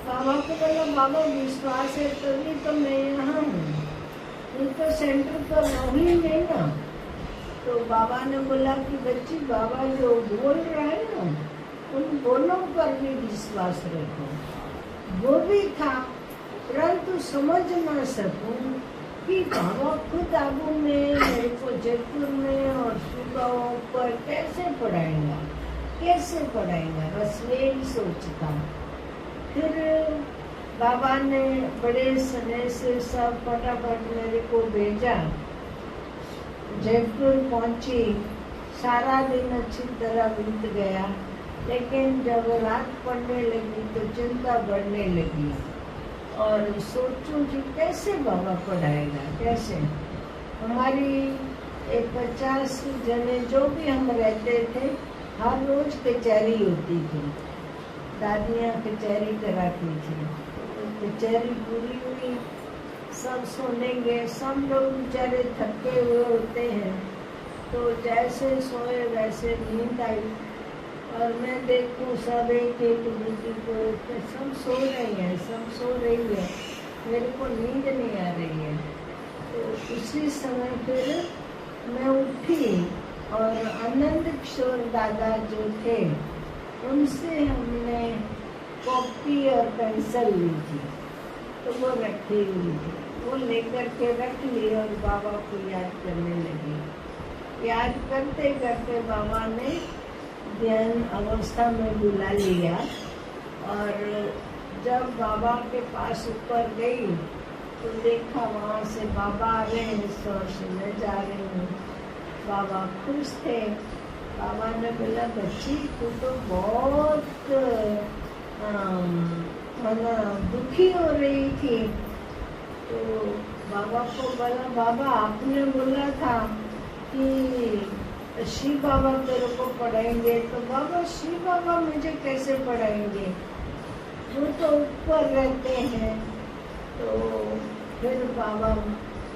बाबा को बोला बाबा विश्वास है तभी तो मैं यहाँ हूँ, नहीं तो सेंटर पर नहीं नहीं ना। तो बाबा ने बोला कि बच्ची बाबा जो बोल रहे हैं ना उन बोलों पर भी विश्वास रखो। वो भी था परंतु समझ ना सकूं कि बाबा खुद आबू में, मेरे को जयपुर में और सुबह पर कैसे पढ़ाएगा कैसे पढ़ाएगा, बस यही सोचता। फिर बाबा ने बड़े स्नेह से सब फटाफट मेरे को भेजा। जयपुर पहुंची, सारा दिन अच्छी तरह बीत गया, लेकिन जब रात पड़ने लगी तो चिंता बढ़ने लगी और सोचूं कि कैसे बाबा पढ़ाएगा कैसे। हमारी 50 जने जो भी हम रहते थे, हर रोज कचहरी होती थी, दादियाँ कचहरी कराती थी। तो कचहरी पूरी हुई, सब सोने गए, सब लोग बेचारे थके हुए होते हैं, तो जैसे सोए वैसे नींद आई और मैं देखूं सब एक एक बेटी को सब सो रही हैं, सब सो रही है, मेरे को नींद नहीं आ रही है। तो उसी समय फिर मैं उठी और आनंद किशोर दादा जो थे उनसे हमने कॉपी और पेंसिल ली थी, तो वो रखी हुई थी, वो लेकर के रख ली और बाबा को याद करने लगी। याद करते करते बाबा ने ध्यान अवस्था में बुला लिया और जब बाबा के पास ऊपर गई तो देखा वहाँ से बाबा आ रहे हैं, इस ओर से मैं जा रही हूँ। बाबा खुश थे। बाबा ने बोला बच्ची तू तो बहुत दुखी हो रही थी। तो बाबा को बोला बाबा आपने बोला था कि शिव बाबा तेरे को पढ़ाएंगे, तो बाबा शिव बाबा मुझे कैसे पढ़ाएंगे, वो तो ऊपर रहते हैं। तो फिर बाबा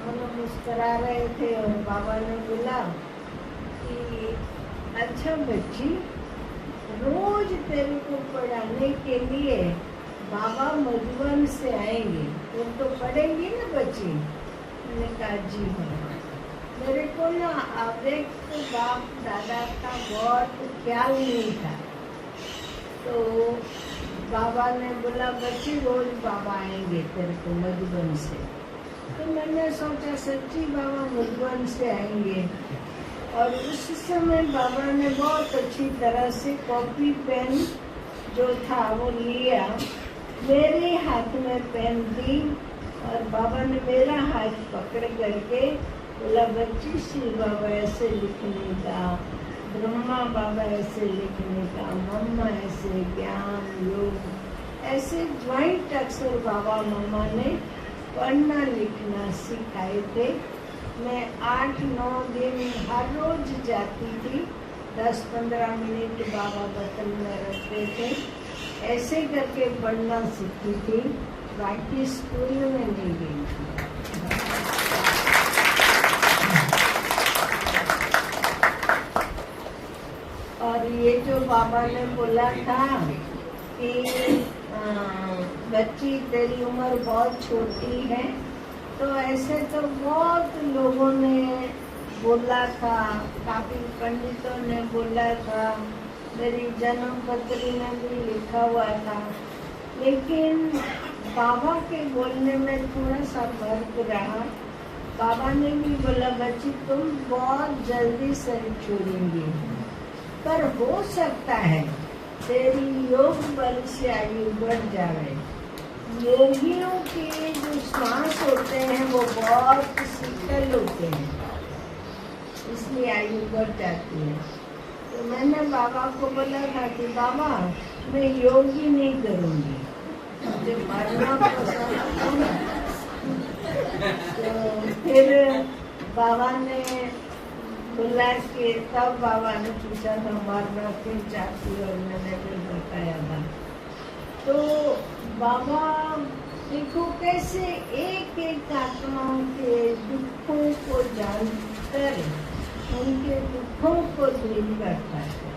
मुस्कुरा रहे थे और बाबा ने बोला कि अच्छा बच्ची रोज तेरे को पढ़ाने के लिए बाबा मधुबन से आएंगे, वो तो पढ़ेंगी ना बच्ची? मैंने कहा जी हाँ। मेरे को ना अब एक तो बाप दादा का बहुत ख्याल नहीं था, तो बाबा ने बोला बच्ची रोज बाबा आएंगे तेरे को मधुबन से। तो मैंने सोचा सच्ची बाबा मधुबन से आएंगे, और उस समय बाबा ने बहुत अच्छी तरह से कॉपी पेन जो था वो लिया, मेरे हाथ में पेन दी और बाबा ने मेरा हाथ पकड़ करके बोला बच्ची शिव बाबा ऐसे लिखने का, ब्रह्मा बाबा ऐसे लिखने का, मम्मा ऐसे, ज्ञान योग ऐसे ज्वाइंट अक्षर बाबा मम्मा ने पढ़ना लिखना सिखाए थे। मैं 8-9 दिन हर रोज जाती थी, 10-15 मिनट बाबा बतन में रखते थे, ऐसे करके पढ़ना सीखी थी, बाकी स्कूल में नहीं गई थी। और ये जो बाबा ने बोला था कि बच्ची तेरी उम्र बहुत छोटी है, तो ऐसे तो बहुत लोगों ने बोला था, काफी पंडितों ने बोला था, मेरी जन्म पत्री में भी लिखा हुआ था, लेकिन बाबा के बोलने में थोड़ा सा फर्क रहा। बाबा ने भी बोला बच्ची तुम बहुत जल्दी शरीर छोड़ेंगी, पर हो सकता है तेरी योग बल से आयु बढ़ जाए। योगियों के जो श्वास होते हैं वो बहुत शीतल होते हैं, इसलिए आयु बढ़ जाती है। तो मैंने बाबा को बोला था कि बाबा मैं योग ही नहीं करूँगी, मुझे मरना पसंद है। तो फिर बाबा ने बोला कि तब बाबा ने पूछा था मरना क्यों चाहती, और मैंने फिर बताया था। तो बाबा देखो कैसे एक एक आत्माओं के दुखों को जानकर उनके दुखों को दूर करता है।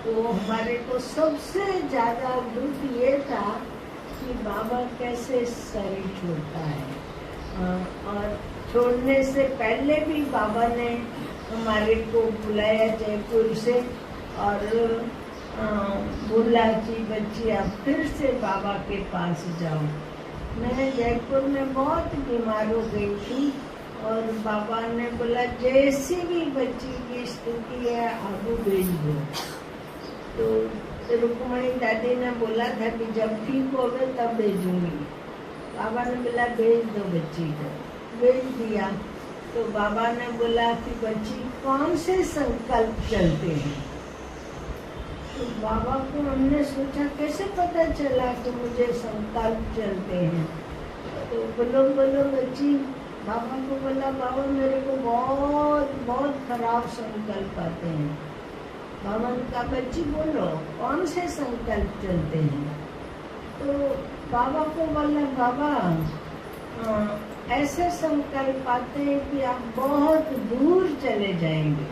तो हमारे को सबसे ज्यादा दुख ये था कि बाबा कैसे शरीर छोड़ता है। और छोड़ने से पहले भी बाबा ने हमारे को बुलाया जयपुर से और बोला कि बच्ची आप फिर से बाबा के पास जाओ। मैं जयपुर में बहुत बीमार हो गई थी और बाबा ने बोला जैसी भी बच्ची की स्थिति है आगू भेज दो। तो रुक्मणी दादी ने बोला था कि जब ठीक हो गए तब भेजूंगी। बाबा ने बोला भेज दो बच्ची को, भेज दिया। तो बाबा ने बोला कि बच्ची कौन से संकल्प चलते हैं। तो बाबा को हमने सोचा कैसे पता चला कि मुझे संकल्प चलते हैं। तो बोलो बोलो बच्ची। बाबा को बोला बाबा मेरे को बहुत बहुत खराब संकल्प आते हैं। बाबा ने कहा बच्ची बोलो कौन से संकल्प चलते हैं। तो बाबा को बोला बाबा ऐसे संकल्प आते हैं कि आप बहुत दूर चले जाएंगे।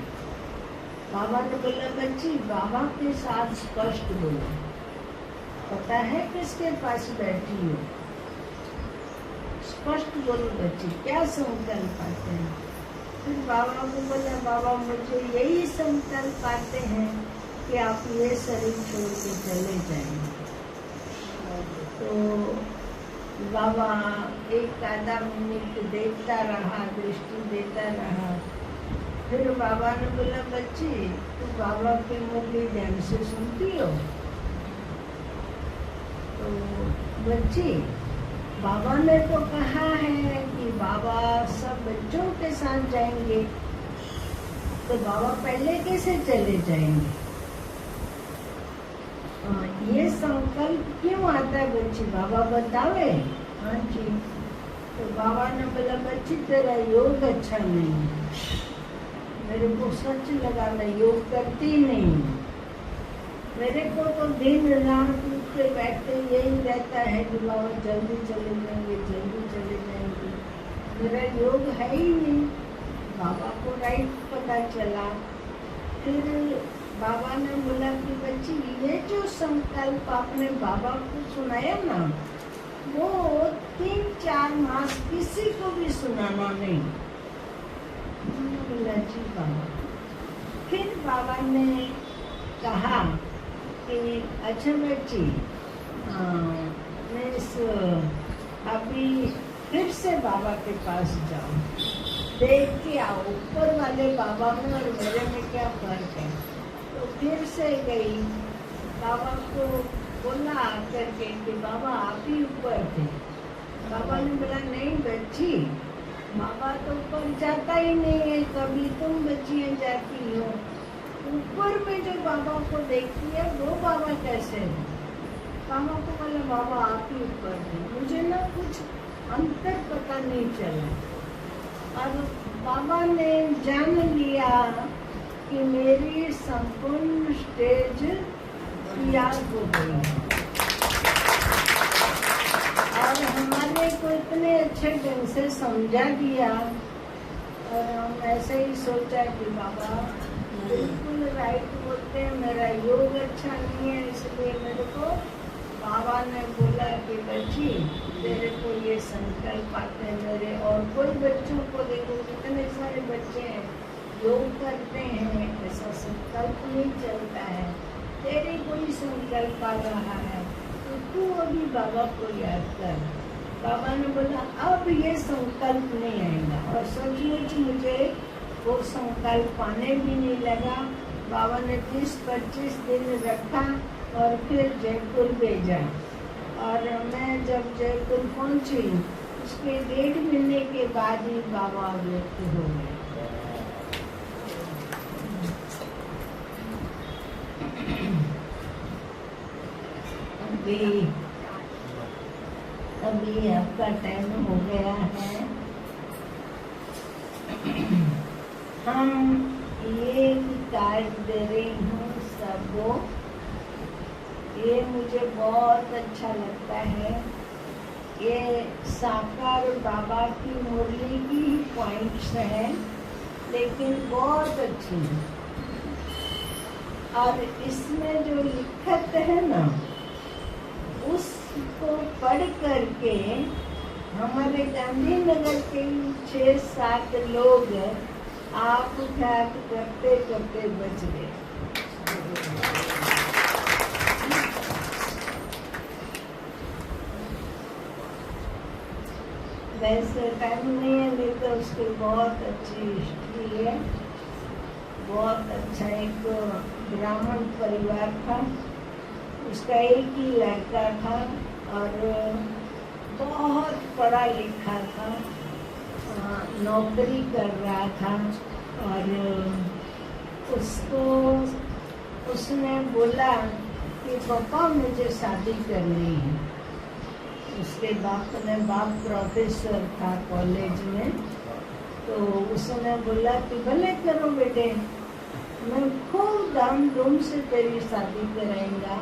बाबा ने बोला बच्ची बाबा के साथ स्पष्ट बोलो, पता है किसके पास बैठी हो, स्पष्ट बोलो बच्ची क्या संकल्प आते हैं। फिर बाबा को बोला बाबा मुझे यही संकल्प आते हैं कि आप ये शरीर छोड़ के चले जाएंगे। तो बाबा एक आधा मिनट देखता रहा, दृष्टि देता रहा। फिर बाबा ने बोला बच्ची तू बाबा के मुरली ध्यान से सुनती हो। तो बच्ची बाबा ने तो कहा है कि बाबा सब बच्चों के साथ जाएंगे, तो बाबा पहले कैसे चले जाएंगे। ये संकल्प क्यों आता है बच्ची बाबा बतावे। हाँ जी। तो बाबा ने बोला बच्ची तेरा योग अच्छा नहीं है। मेरे को सच लगा मैं योग करती नहीं। मेरे को तो दिन रात उठते बैठते यही रहता है कि बाबा जल्दी चले जाएंगे, जल्दी चले जाएंगे। मेरा योग है ही नहीं। बाबा को राइट पता चला। फिर बाबा ने बोला कि बच्ची ये जो संकल्प आपने बाबा को सुनाया ना, वो 3-4 मास किसी को भी सुनाना नहीं। बोला जी बाबा। फिर बाबा ने कहा कि अच्छा बच्ची अभी फिर से बाबा के पास जाओ, देख के आओ ऊपर वाले बाबा में और मेरे में क्या फर्क है। तो फिर से गई, बाबा को बोला करके कि बाबा आप ही ऊपर थे। बाबा ने बोला नहीं बच्ची, बाबा तो ऊपर जाता ही नहीं है, कभी तुम बच्चियाँ जाती हो। ऊपर में जो बाबा को देखती है वो बाबा कैसे है। बाबा को बोला बाबा आप ही ऊपर थे, मुझे ना कुछ अंतर पता नहीं चला। और बाबा ने जान लिया कि मेरी संपूर्ण स्टेज याद हो गई और हमारे को इतने अच्छे ढंग से समझा दिया। और हम ऐसे ही सोचा कि बाबा बिल्कुल राइट बोलते हैं, मेरा योग अच्छा नहीं है, इसलिए मेरे को बाबा ने बोला कि बच्ची तेरे को ये संकल्प आते हैं मेरे। और कोई बच्चों को देखो कितने सारे बच्चे हैं योग करते हैं, ऐसा संकल्प नहीं चलता है। तेरे कोई संकल्प आ रहा है तो तू अभी बाबा को याद कर। बाबा ने बोला अब ये संकल्प नहीं आएगा। और सचमुच मुझे वो संकल्प आने भी नहीं लगा। बाबा ने 20-25 दिन रखा और फिर जयपुर भेजा। और मैं जब जयपुर पहुंची उसके 1.5 महीने के बाद ही बाबा व्यक्त हो गए। अभी आपका टाइम हो गया है। हम ये कार्ड दे रही हूँ सबको। ये मुझे बहुत अच्छा लगता है। ये साकार बाबा की मुरली की पॉइंट्स हैं, लेकिन बहुत अच्छी है। और इसमें जो लिखत है ना, उसको पढ़ करके हमारे गांधीनगर के 6-7 लोग आप उठात करते करते बच गए। वैसे टाइम नहीं है, नहीं तो उसकी बहुत अच्छी हिस्ट्री है। बहुत अच्छा एक ब्राह्मण परिवार था, उसका एक ही लड़का था और बहुत पढ़ा लिखा था, नौकरी कर रहा था। और उसने बोला कि पापा मुझे शादी करनी है। उसके बाप प्रोफेसर था कॉलेज में, तो उसने बोला कि भले करो बेटे, मैं खूब धाम धूम से तेरी शादी कराऊंगा।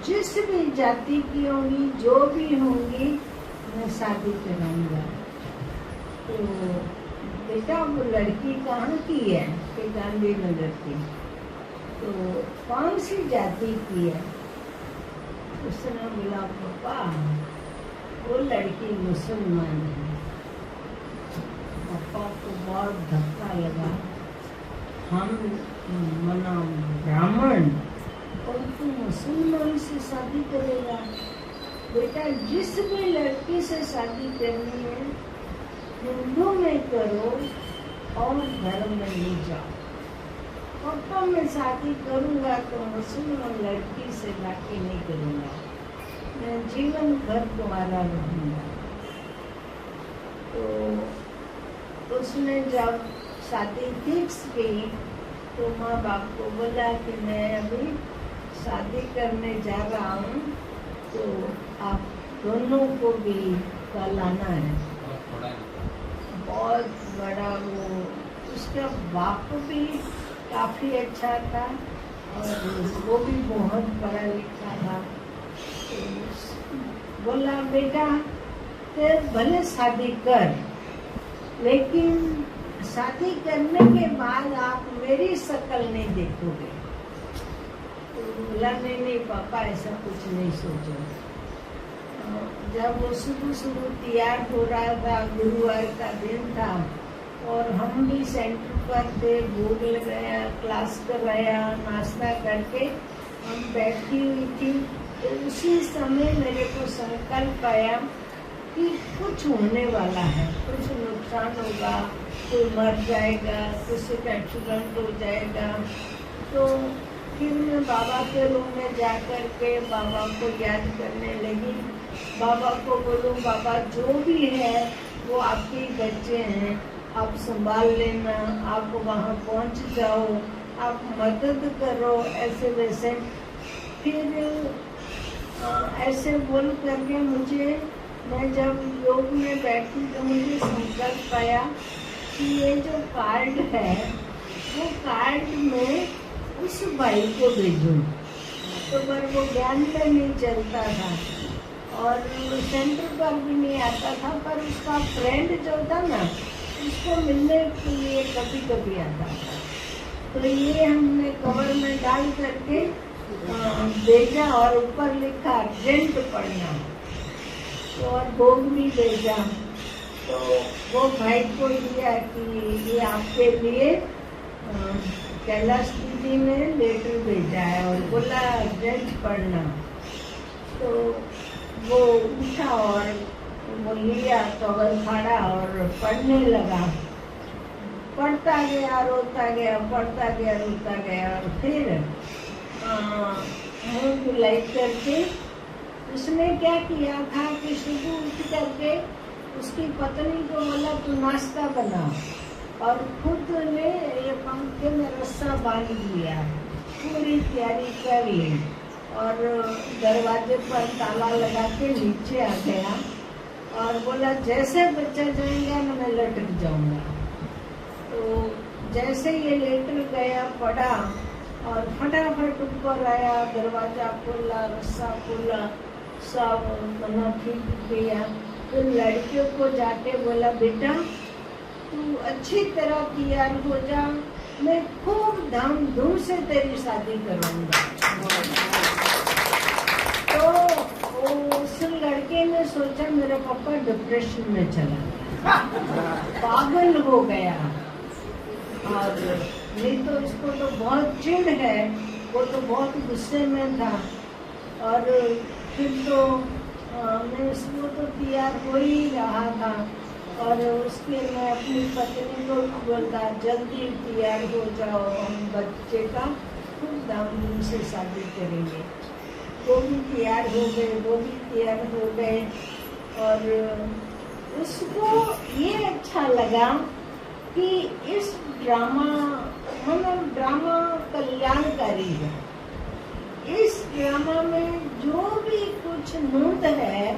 जिस भी जाति की होंगी, जो भी होंगी, मैं शादी कराऊंगा। तो बेटा वो लड़की कहाँ की है? कि गांधीनगर की। तो कौन सी जाति की है? उसने बोला पापा वो लड़की मुसलमान है। पापा को बहुत धक्का लगा। हम मना ब्राह्मण और तू मुसलमान से शादी करेगा? बेटा जिस भी लड़की से शादी करनी है हिंदू में करो और धर्म में नहीं जाओ। पापा मैं शादी करूंगा तो मुसलमान लड़की से बाकी नहीं करूंगा, मैं जीवन भर तुम्हारा रहूंगा। तो उसने जब शादी फिक्स की तो माँ बाप को बोला कि मैं अभी शादी करने जा रहा हूँ, तो आप दोनों को भी कल आना है। बहुत बड़ा उसका बाप भी काफी अच्छा था और वो भी बहुत पढ़ा लिखा था। तो बोला बेटा फिर भले शादी कर, लेकिन शादी करने के बाद आप मेरी शक्ल नहीं देखोगे। तो बोला नहीं पापा ऐसा कुछ नहीं सोचो। जब वो शुरू तैयार हो रहा था, गुरुवार का दिन था और हम भी सेंटर पर थे, भूख लगाया, क्लास कराया, नाश्ता करके हम बैठी हुई थी। तो उसी समय मेरे को संकल्प आया कि कुछ होने वाला है, कुछ नुकसान होगा, कोई मर जाएगा, किसी का एक्सीडेंट हो जाएगा। तो फिर मैं बाबा के रूम में जा कर के बाबा को याद करने लगी। बाबा को बोलूं बाबा जो भी है वो आपके बच्चे हैं, आप संभाल लेना, आप वहाँ पहुँच जाओ, आप मदद करो, ऐसे वैसे। फिर ऐसे बोल करके मैं जब योग में बैठी तो मुझे संकल्प आया कि ये जो कार्ड है वो कार्ड में उस भाई को भेजूं। तो पर वो ज्ञान में नहीं चलता था और सेंटर पर भी नहीं आता था, पर उसका फ्रेंड जो था ना उसको मिलने के लिए कभी कभी आता था। तो ये हमने कवर में डाल करके भेजा और ऊपर लिखा अर्जेंट पढ़ना, तो और भोग भी भेजा। तो वो भाई को दिया कि ये आपके लिए कैलाश दीदी ने लेटर भेजा है और बोला अर्जेंट पढ़ना। तो वो उठा और वो लिया कवर फाड़ा और पढ़ने लगा। पढ़ता गया, रोता गया, पढ़ता गया, रोता गया। और फिर मुँह धुलाई करके उसने क्या किया था कि सुबह उठ करके उसकी पत्नी को बोला तू नाश्ता बना, और खुद ने ये पंखे में रस्सा बांध लिया, पूरी तैयारी कर ली और दरवाजे पर ताला लगा के नीचे आ गया और बोला जैसे बच्चा जाएगा ना मैं लटक जाऊंगा। तो जैसे ये लेटर गया पड़ा और फटाफट ऊपर आया, दरवाजा खोला, रस्सा खोला, सब मना ठीक किया। तो लड़कियों को जाके बोला बेटा तू अच्छी तरह तैयार हो जा, मैं खूब धाम-धूम से तेरी शादी करूंगा। तो उस लड़के ने सोचा मेरा पापा डिप्रेशन में चला गया, पागल हो गया। और नहीं तो इसको तो बहुत चिढ़ है, वो तो बहुत गुस्से में था। और फिर तो मैं इसको तो तैयार हो ही रहा था और उसके मैं अपनी पत्नी को बोलता जल्दी तैयार हो जाओ, हम बच्चे का खूब धाम-धूम से शादी करेंगे। वो भी तैयार हो गए, वो भी तैयार हो गए। और उसको ये अच्छा लगा कि इस ड्रामा मतलब ड्रामा कल्याणकारी है। इस ड्रामा में जो भी कुछ नूत है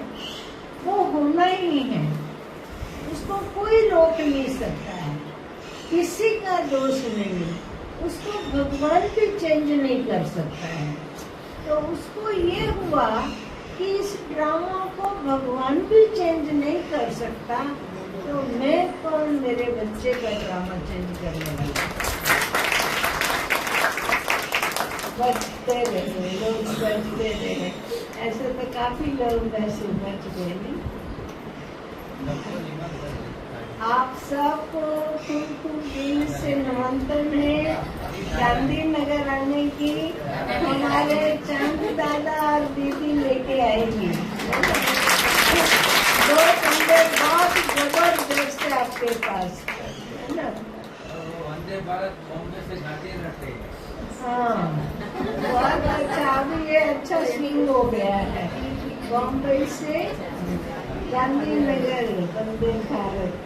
वो होना ही है, उसको कोई रोक नहीं सकता है, किसी का दोष नहीं, उसको भगवान भी चेंज नहीं कर सकता है। तो उसको ये हुआ कि इस ड्रामा को भगवान भी चेंज नहीं कर सकता, तो मैं कौन मेरे बच्चे का ड्रामा चेंज करने वाला। बचते रहे लोग, बचते रहे। ऐसे तो काफी लोग वैसे बच गए नहीं। आप सबको खूब दिल से निमंत्रण है गांधीनगर आने की। हमारे चांद दादा और दीदी लेके आएंगे 2 घंटे बहुत जबरदस्त है आपके पास, है ना। वंदे भारत बॉम्बे से गाड़ी रखे। हाँ बहुत अच्छा, अभी ये अच्छा स्विंग हो गया है। बॉम्बे से गांधीनगर वंदे भारत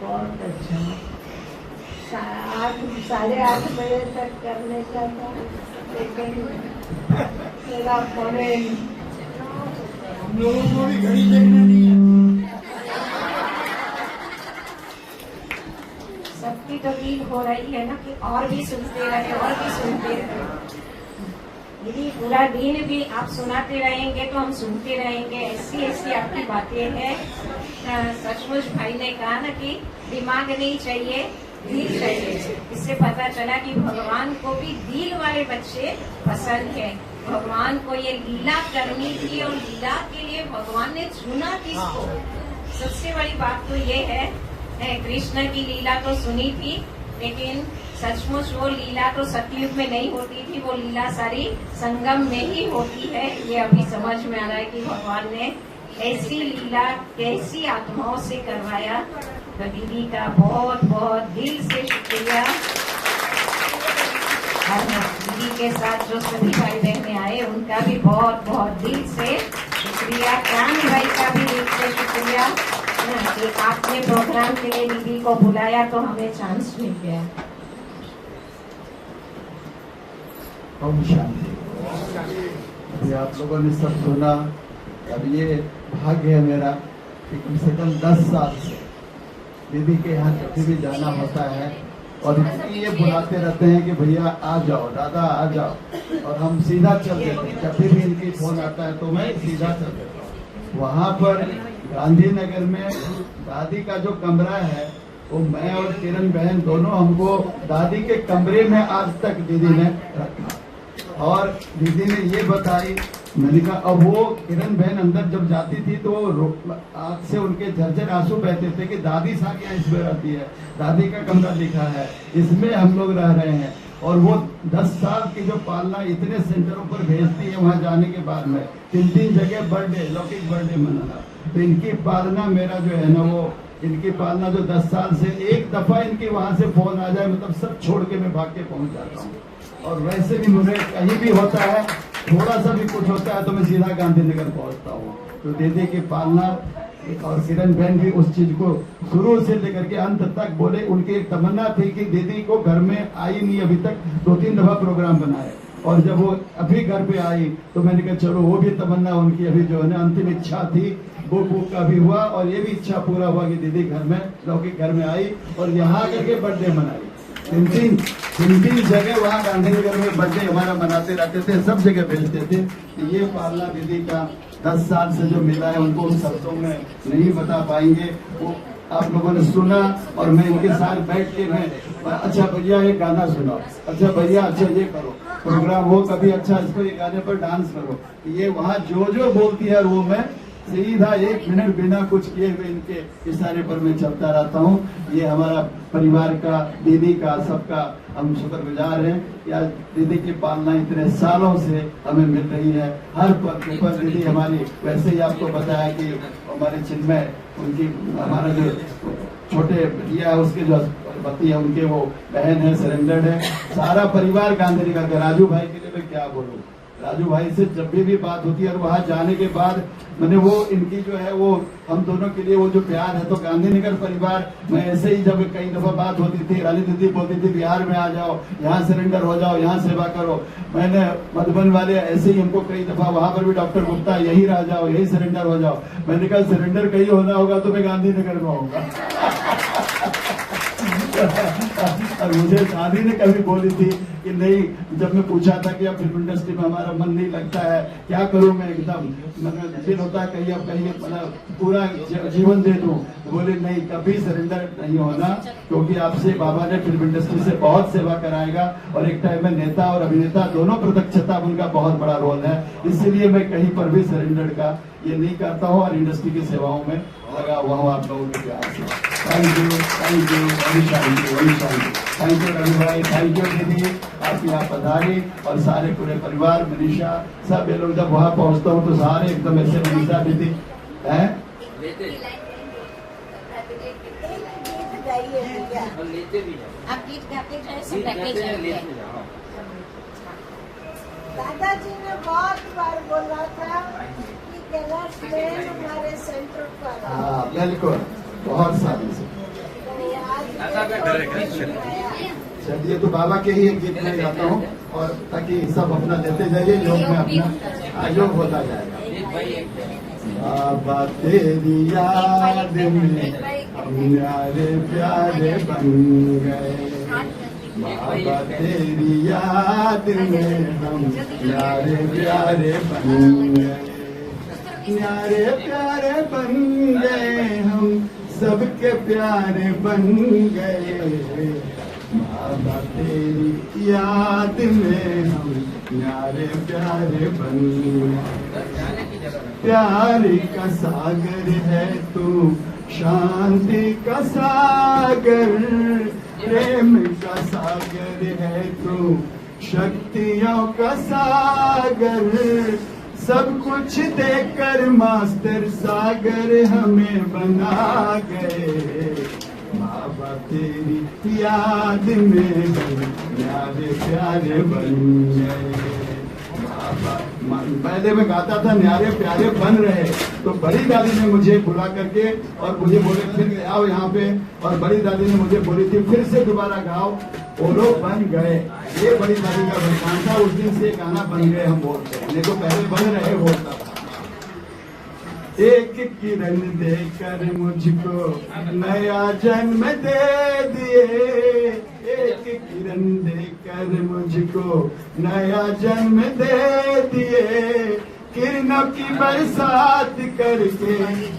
बहुत अच्छा। 8:30 बजे तक करने का था, लेकिन मेरा पौने लोगों को भी घड़ी देखना नहीं है। सबकी तो फील हो रही है ना कि और भी सुनते रहे, और भी सुनते रहे। यदि पूरा दिन भी आप सुनाते रहेंगे तो हम सुनते रहेंगे। ऐसी ऐसी आपकी बातें हैं। सचमुच भाई ने कहा ना कि दिमाग नहीं चाहिए, दिल चाहिए। इससे पता चला कि भगवान को भी दिल वाले बच्चे पसंद है। भगवान को ये लीला करनी थी और लीला के लिए भगवान ने चुना किसको। सबसे बड़ी बात तो ये है, कृष्ण की लीला तो सुनी थी, लेकिन सचमुच वो लीला तो सतयुग में नहीं होती थी, वो लीला सारी संगम में ही होती है। ये अभी समझ में आ रहा है कि भगवान ने ऐसी लीला कैसी आत्माओं से करवाया। तो दीदी का बहुत बहुत दिल से शुक्रिया। और दीदी के साथ जो सभी भाई बहने आए उनका भी बहुत बहुत दिल से शुक्रिया। कान भाई का भी दिल से शुक्रिया कि आपने प्रोग्राम के लिए दीदी को बुलाया तो हमें चांस मिल गया। ओम शांति। अभी आप लोगों ने सब सुना। अब ये भाग्य है मेरा कि कम से कम 10 साल से दीदी के यहाँ कभी भी जाना होता है और इसलिए ये बुलाते रहते हैं कि भैया आ जाओ, दादा आ जाओ, और हम सीधा चल देते हैं। जब भी इनकी फोन आता है तो मैं सीधा चल देता हूँ। वहाँ पर गांधीनगर में दादी का जो कमरा है वो मैं और किरण बहन दोनों, हमको दादी के कमरे में आज तक दीदी ने रखा। और दीदी ने ये बताई, मैंने कहा अब वो किरण बहन अंदर जब जाती थी तो आँख से उनके झरझर आंसू बहते थे कि दादी साहब यहाँ इसमें रहती है, दादी का कमरा लिखा है, इसमें हम लोग रह रहे हैं। और वो 10 साल की जो पालना इतने सेंटरों पर भेजती है, वहाँ जाने के बाद में 3 जगह बर्थडे, लौकिक बर्थडे मनाना। तो इनकी पालना मेरा जो है ना, वो इनकी पालना जो 10 साल से एक दफा इनकी वहाँ से फोन आ जाए, मतलब सब छोड़ के मैं भाग के पहुँच जाता हूँ। और वैसे भी मुझे कहीं भी होता है, थोड़ा सा भी कुछ होता है तो मैं सीधा गांधीनगर पहुँचता हूँ। तो दीदी की पालना, और किरण बहन भी उस चीज को शुरू से लेकर के अंत तक बोले। उनकी एक तमन्ना थी कि दीदी को घर में आई नहीं, अभी तक 2-3 दफा प्रोग्राम बनाए, और जब वो अभी घर पे आई तो मैंने कहा चलो वो भी तमन्ना उनकी अभी जो है ना अंतिम इच्छा थी वो का भी हुआ और ये भी इच्छा पूरा हुआ कि दीदी घर में लौकिक घर में आई और यहाँ आकर के बर्थडे मनाई। तीन जगह वहाँ गांधीनगर में बर्थडे हमारा मनाते रहते थे, सब जगह भेजते थे। ये पालना दीदी का 10 साल से जो मिला है उनको उन शब्दों में नहीं बता पाएंगे। वो आप लोगों ने सुना और मैं इनके साथ बैठ के मैं अच्छा भैया एक गाना सुनाओ, अच्छा भैया अच्छा ये करो, प्रोग्राम हो कभी अच्छा इसको ये गाने पर डांस करो। ये वहाँ जो बोलती है वो मैं सीधा 1 मिनट बिना कुछ किए हुए इनके इशारे पर मैं चलता रहता हूँ। ये हमारा परिवार का, दीदी का, सबका हम शुक्रगुजार हैं। या दीदी की पालना इतने सालों से हमें मिल रही है। हर पर दीदी हमारी, वैसे ही आपको बताया कि हमारे चिन्मय उनकी, हमारा जो छोटे भैया है उसके जो पति है उनके वो बहन है, सरेंडर्ड है। सारा परिवार गांधीनगर का। राजू भाई के लिए मैं क्या बोलूँ, राजू भाई से जब भी बात होती है और वहाँ जाने के बाद मैंने वो इनकी जो है वो हम दोनों के लिए वो जो प्यार है, तो गांधीनगर परिवार में ऐसे ही जब कई दफा बात होती थी, रानी दीदी बोलती थी बिहार में आ जाओ, यहाँ सरेंडर हो जाओ, यहाँ सेवा करो। मैंने मधुबन वाले ऐसे ही हमको कई दफा वहाँ पर भी डॉक्टर गुप्ता यही रह जाओ, यही सरेंडर हो जाओ। मैंने कहा सरेंडर कहीं होना होगा तो मैं गांधीनगर में होगा। और मुझे दादी ने कभी बोली थी कि नहीं, जब मैं पूछा था कि अब फिल्म इंडस्ट्री में हमारा मन नहीं लगता है, क्या करूं मैं, एकदम मतलब दिल होता है कहीं अब कहीं मतलब पूरा जीवन दे दूं, तो बोले नहीं, कभी सरेंडर नहीं होना, क्योंकि आपसे बाबा ने फिल्म इंडस्ट्री से बहुत सेवा कराएगा और एक टाइम में नेता और अभिनेता दोनों प्रत्यक्षता उनका बहुत बड़ा रोल है। इसीलिए मैं कहीं पर भी सरेंडर का ये नहीं करता हूँ और इंडस्ट्री की सेवाओं में लगा हुआ हूँ आप लोगों के प्यार से। Thank you, thank you, thank you Ravi भाई, थैंक यू दीदी, आप यहाँ पधारी और सारे पूरे परिवार, मनीषा, सब ये लोग जब वहाँ पहुँचता हूँ तो सारे एकदम ऐसे, मनीषा दीदी है आप गीत गाते हैं, सब प्रैक्टिस करते हैं। दादाजी ने बहुत बार बोला था कि कैलाश ट्रेन हमारे सेंटर पर। हाँ बिल्कुल, बहुत सालों से। चलिए तो बाबा के ही एक गीत में गाता हूँ और ताकि सब अपना लेते जाइए, योग में अपना योग होता जाएगा। बाबा तेरी याद में हम प्यारे प्यारे बन गए, बाबा तेरी याद में हम प्यारे प्यारे बन गए, प्यारे प्यारे बन गए हम, सबके प्यारे बन गए, बाबा तेरी याद में हम प्यारे प्यारे बन गए। प्यार का सागर है तू, शांति का सागर, प्रेम का सागर है तू, शक्तियों का सागर, सब कुछ देकर मास्टर सागर हमें बना गए, बाबा तेरी याद में हम प्यारे प्यारे बन गए। पहले मैं गाता था न्यारे प्यारे बन रहे, तो बड़ी दादी ने मुझे बुला करके और मुझे बोले फिर आओ यहाँ पे, और बड़ी दादी ने मुझे बोली थी फिर से दोबारा गाओ, वो लोग बन गए। ये बड़ी दादी का वरदान था, उस दिन से गाना बन गए हम बोलते हैं, नहीं तो पहले बन रहे बोलता था। एक किरण देकर मुझको नया जन्म दे दिए, एक किरण देकर मुझको नया जन्म दे दिए, किरणों की बरसात करके,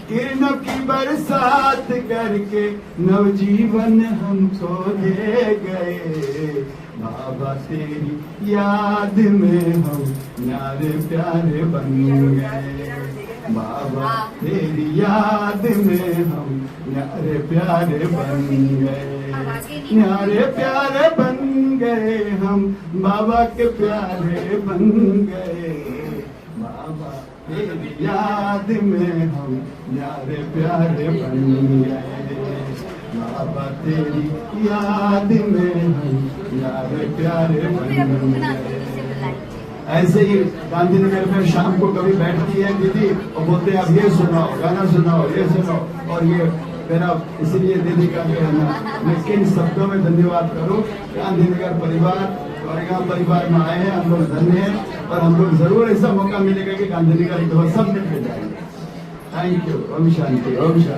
किरणों की बरसात करके नवजीवन हमको दे गए, बाबा तेरी याद में हम प्यारे प्यारे बन गए, बाबा तेरी याद में हम प्यारे प्यारे बन गए, प्यारे प्यारे बन गए हम, बाबा के प्यारे बन गए, बाबा तेरी याद में हम प्यारे प्यारे बन गए, बाबा तेरी याद में हम प्यारे प्यारे बन गए। ऐसे ही गांधीनगर में शाम को कभी बैठती है दीदी और बोलते हैं अब ये सुनाओ, गाना सुनाओ, ये सुनाओ, और ये मेरा इसलिए दीदी का जो है ना, मैं किन शब्दों में धन्यवाद करूं। गांधीनगर परिवार द्वारका परिवार में आए हैं, हम लोग धन्य हैं और हम लोग जरूर ऐसा मौका मिलेगा कि गांधी का सब मिलकर जाएंगे। Thank you. ओम शांति। ओम शांति।